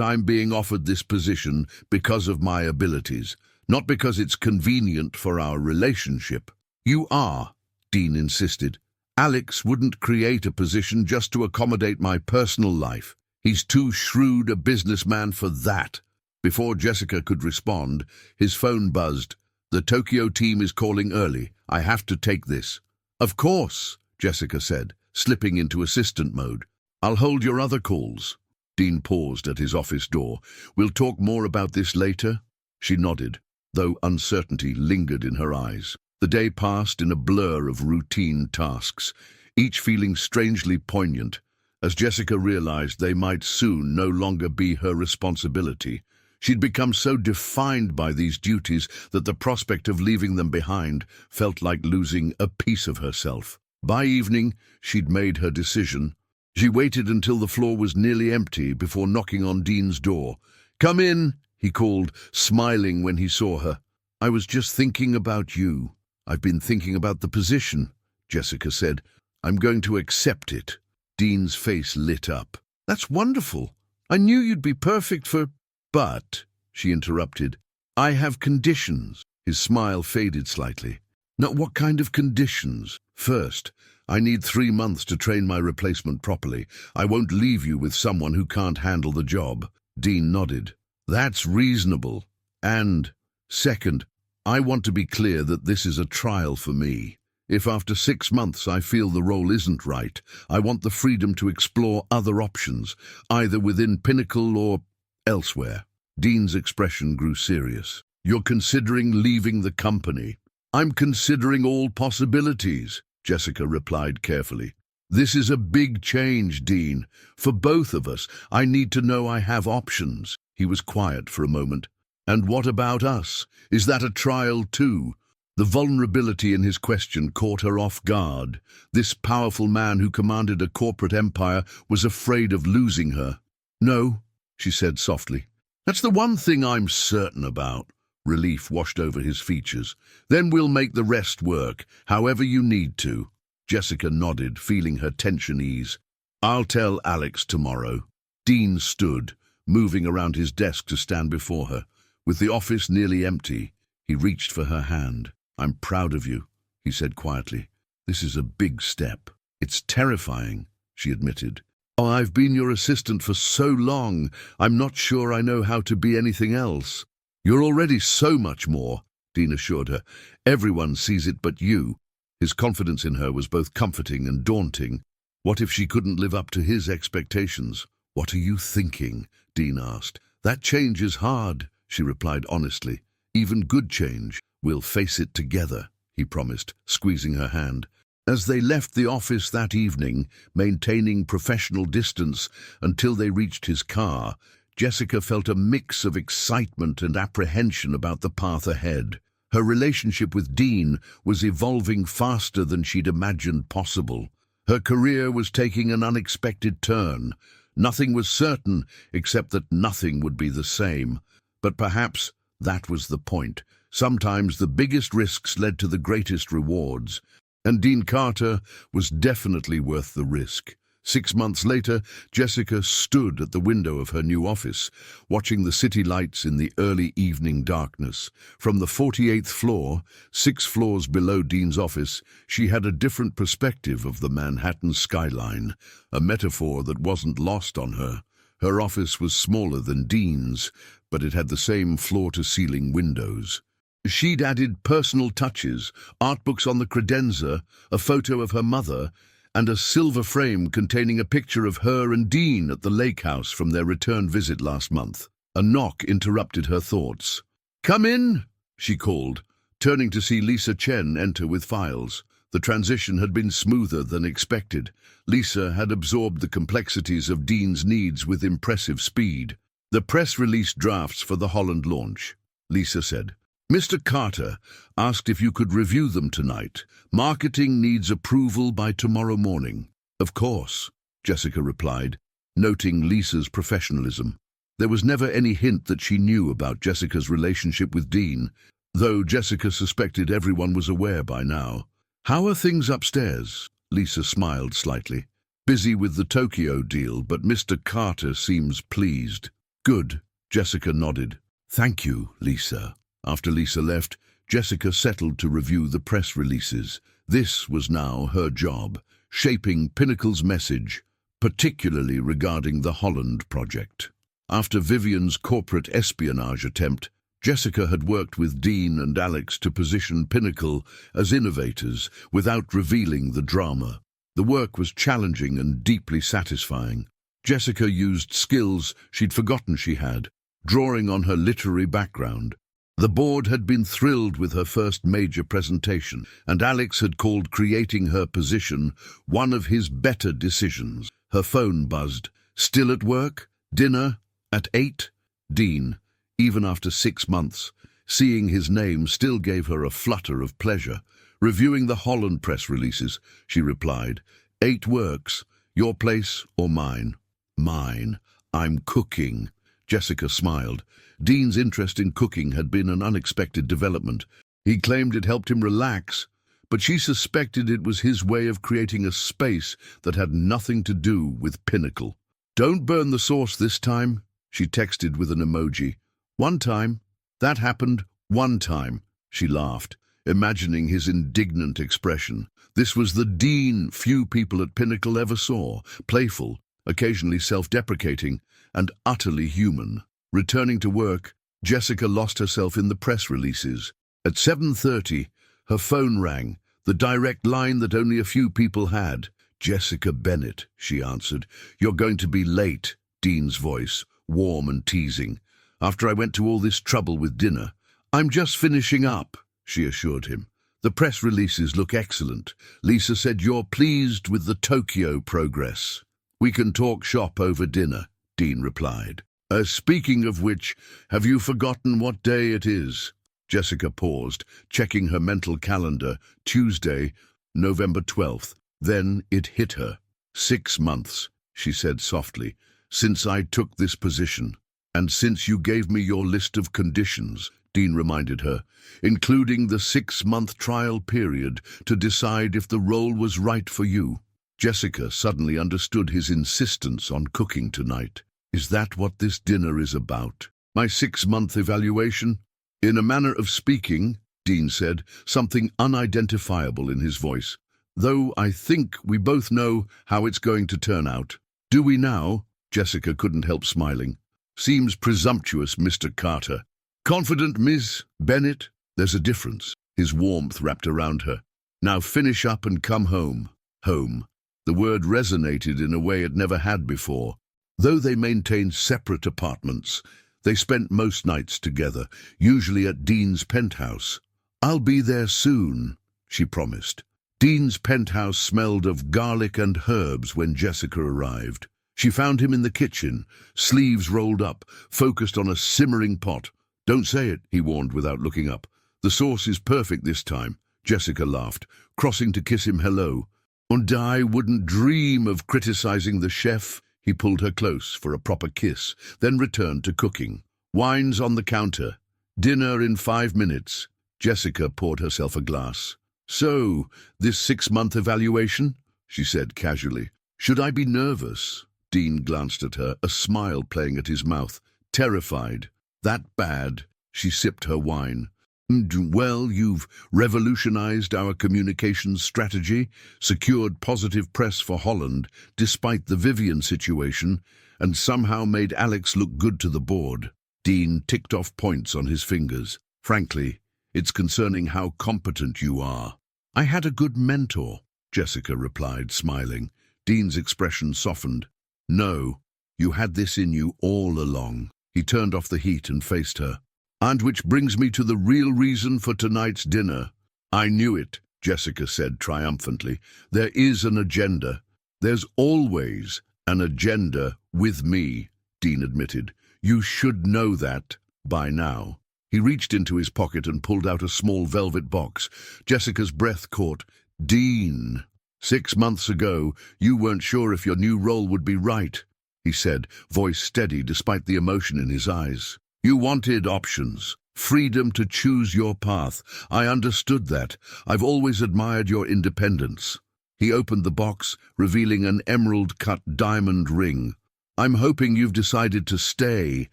I'm being offered this position because of my abilities, not because it's convenient for our relationship. You are, Dean insisted. Alex wouldn't create a position just to accommodate my personal life. He's too shrewd a businessman for that. Before Jessica could respond, his phone buzzed. The Tokyo team is calling early. I have to take this. Of course, Jessica said, slipping into assistant mode. I'll hold your other calls. Dean paused at his office door. We'll talk more about this later? She nodded, though uncertainty lingered in her eyes. The day passed in a blur of routine tasks, each feeling strangely poignant, as Jessica realized they might soon no longer be her responsibility. She'd become so defined by these duties that the prospect of leaving them behind felt like losing a piece of herself. By evening, she'd made her decision. She waited until the floor was nearly empty before knocking on Dean's door. "Come in," he called, smiling when he saw her. "I was just thinking about you." "I've been thinking about the position," Jessica said. "I'm going to accept it." Dean's face lit up. "That's wonderful," I knew you'd be perfect for—" "But," she interrupted, "I have conditions." His smile faded slightly. "Now, what kind of conditions?" "First, I need 3 months to train my replacement properly. I won't leave you with someone who can't handle the job." Dean nodded. "That's reasonable. And, second, I want to be clear that this is a trial for me. If after 6 months I feel the role isn't right, I want the freedom to explore other options, either within Pinnacle or elsewhere." Dean's expression grew serious. "You're considering leaving the company?" "I'm considering all possibilities," Jessica replied carefully. "This is a big change, Dean. For both of us, I need to know I have options." He was quiet for a moment. "And what about us? Is that a trial too?" The vulnerability in his question caught her off guard. This powerful man who commanded a corporate empire was afraid of losing her. "No," she said softly. "That's the one thing I'm certain about." Relief washed over his features. "Then we'll make the rest work, however you need to." Jessica nodded, feeling her tension ease. "I'll tell Alex tomorrow." Dean stood, moving around his desk to stand before her. With the office nearly empty, he reached for her hand. "I'm proud of you," he said quietly. "This is a big step." "It's terrifying," she admitted. "Oh, I've been your assistant for so long, I'm not sure I know how to be anything else." "You're already so much more," Dean assured her. "Everyone sees it but you." His confidence in her was both comforting and daunting. What if she couldn't live up to his expectations? "What are you thinking?" Dean asked. "That change is hard," she replied honestly. "Even good change. We'll face it together," he promised, squeezing her hand. As they left the office that evening, maintaining professional distance until they reached his car, Jessica felt a mix of excitement and apprehension about the path ahead. Her relationship with Dean was evolving faster than she'd imagined possible. Her career was taking an unexpected turn. Nothing was certain, except that nothing would be the same. But perhaps that was the point. Sometimes the biggest risks led to the greatest rewards. And Dean Carter was definitely worth the risk. 6 months later, Jessica stood at the window of her new office, watching the city lights in the early evening darkness. From the 48th floor, 6 floors below Dean's office, she had a different perspective of the Manhattan skyline, a metaphor that wasn't lost on her. Her office was smaller than Dean's, but it had the same floor-to-ceiling windows. She'd added personal touches, art books on the credenza, a photo of her mother, and a silver frame containing a picture of her and Dean at the lake house from their return visit last month. A knock interrupted her thoughts. "Come in," she called, turning to see Lisa Chen enter with files. The transition had been smoother than expected. Lisa had absorbed the complexities of Dean's needs with impressive speed. "The press release drafts for the Holland launch," Lisa said. "Mr. Carter asked if you could review them tonight. Marketing needs approval by tomorrow morning." "Of course," Jessica replied, noting Lisa's professionalism. There was never any hint that she knew about Jessica's relationship with Dean, though Jessica suspected everyone was aware by now. "How are things upstairs?" Lisa smiled slightly. "Busy with the Tokyo deal, but Mr. Carter seems pleased." "Good," Jessica nodded. "Thank you, Lisa." After Lisa left, Jessica settled to review the press releases. This was now her job, shaping Pinnacle's message, particularly regarding the Holland project. After Vivian's corporate espionage attempt, Jessica had worked with Dean and Alex to position Pinnacle as innovators without revealing the drama. The work was challenging and deeply satisfying. Jessica used skills she'd forgotten she had, drawing on her literary background. The board had been thrilled with her first major presentation, and Alex had called creating her position one of his better decisions. Her phone buzzed. "Still at work? Dinner? At 8? Dean, even after 6 months, seeing his name still gave her a flutter of pleasure. "Reviewing the Holland press releases," she replied. "8 works. Your place or mine?" "Mine. I'm cooking." Jessica smiled. Dean's interest in cooking had been an unexpected development. He claimed it helped him relax, but she suspected it was his way of creating a space that had nothing to do with Pinnacle. Don't burn the sauce this time, she texted with an emoji. One time. That happened one time, she laughed, imagining his indignant expression. This was the Dean few people at Pinnacle ever saw, playful, occasionally self-deprecating, and utterly human. Returning to work, Jessica lost herself in the press releases. At 7:30, her phone rang, the direct line that only a few people had. "Jessica Bennett," she answered. "You're going to be late," Dean's voice, warm and teasing. "After I went to all this trouble with dinner." "I'm just finishing up," she assured him. "The press releases look excellent. Lisa said you're pleased with the Tokyo progress." "We can talk shop over dinner," Dean replied. Speaking of which, have you forgotten what day it is?" Jessica paused, checking her mental calendar. Tuesday, November 12th. Then it hit her. 6 months, she said softly, "since I took this position. And since you gave me your list of conditions," Dean reminded her, "including the 6-month trial period to decide if the role was right for you." Jessica suddenly understood his insistence on cooking tonight. "Is that what this dinner is about? My 6-month evaluation?" "In a manner of speaking," Dean said, something unidentifiable in his voice. "Though I think we both know how it's going to turn out." "Do we now?" Jessica couldn't help smiling. "Seems presumptuous, Mr. Carter." "Confident, Miss Bennett?" "There's a difference." His warmth wrapped around her. "Now finish up and come home." Home. The word resonated in a way it never had before. Though they maintained separate apartments, they spent most nights together, usually at Dean's penthouse. "I'll be there soon," she promised. Dean's penthouse smelled of garlic and herbs when Jessica arrived. She found him in the kitchen, sleeves rolled up, focused on a simmering pot. "Don't say it," he warned without looking up. "The sauce is perfect this time." Jessica laughed, crossing to kiss him hello. "And I wouldn't dream of criticizing the chef." He pulled her close for a proper kiss, then returned to cooking. "Wine's on the counter. Dinner in 5 minutes." Jessica poured herself a glass. "So, this 6-month evaluation?" she said casually. "Should I be nervous?" Dean glanced at her, a smile playing at his mouth. "Terrified." "That bad?" She sipped her wine. "Well, you've revolutionized our communications strategy, secured positive press for Holland, despite the Vivian situation, and somehow made Alex look good to the board." Dean ticked off points on his fingers. "Frankly, it's concerning how competent you are." "I had a good mentor," Jessica replied, smiling. Dean's expression softened. "No, you had this in you all along." He turned off the heat and faced her. "And which brings me to the real reason for tonight's dinner." "I knew it," Jessica said triumphantly. "There is an agenda." "There's always an agenda with me," Dean admitted. "You should know that by now." He reached into his pocket and pulled out a small velvet box. Jessica's breath caught. "Dean, 6 months ago, you weren't sure if your new role would be right," he said, voice steady despite the emotion in his eyes. "You wanted options, freedom to choose your path. I understood that. I've always admired your independence." He opened the box, revealing an emerald-cut diamond ring. "I'm hoping you've decided to stay,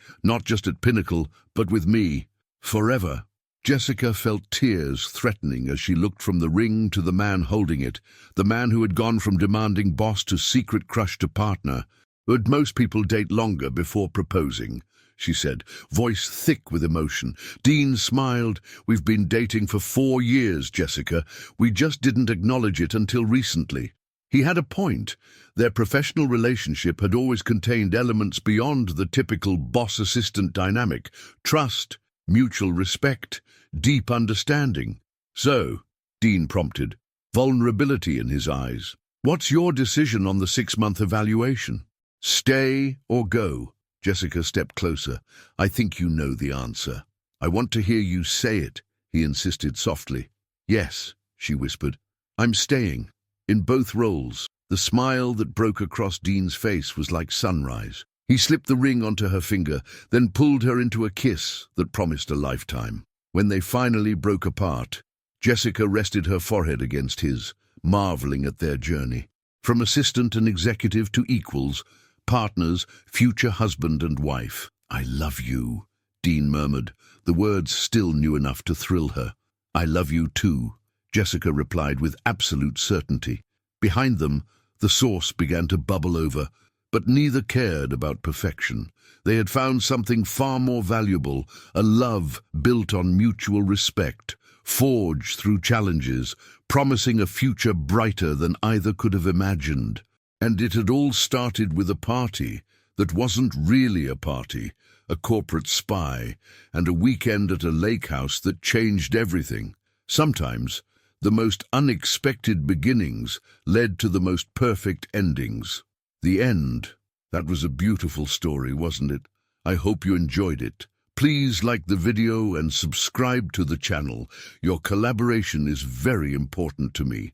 not just at Pinnacle, but with me, forever." Jessica felt tears threatening as she looked from the ring to the man holding it, the man who had gone from demanding boss to secret crush to partner. "Would most people date longer before proposing?" she said, voice thick with emotion. Dean smiled. "We've been dating for 4 years, Jessica. We just didn't acknowledge it until recently." He had a point. Their professional relationship had always contained elements beyond the typical boss-assistant dynamic: trust, mutual respect, deep understanding. "So," Dean prompted, vulnerability in his eyes, "what's your decision on the 6-month evaluation?" "Stay or go?" Jessica stepped closer. "I think you know the answer." "I want to hear you say it," he insisted softly. "Yes," she whispered. "I'm staying. In both roles." The smile that broke across Dean's face was like sunrise. He slipped the ring onto her finger, then pulled her into a kiss that promised a lifetime. When they finally broke apart, Jessica rested her forehead against his, marveling at their journey. From assistant and executive to equals, partners, future husband and wife. "I love you," Dean murmured, the words still new enough to thrill her. "I love you too," Jessica replied with absolute certainty. Behind them, the sauce began to bubble over, but neither cared about perfection. They had found something far more valuable, a love built on mutual respect, forged through challenges, promising a future brighter than either could have imagined. And it had all started with a party that wasn't really a party, a corporate spy, and a weekend at a lake house that changed everything. Sometimes, the most unexpected beginnings led to the most perfect endings. The end. That was a beautiful story, wasn't it? I hope you enjoyed it. Please like the video and subscribe to the channel. Your collaboration is very important to me.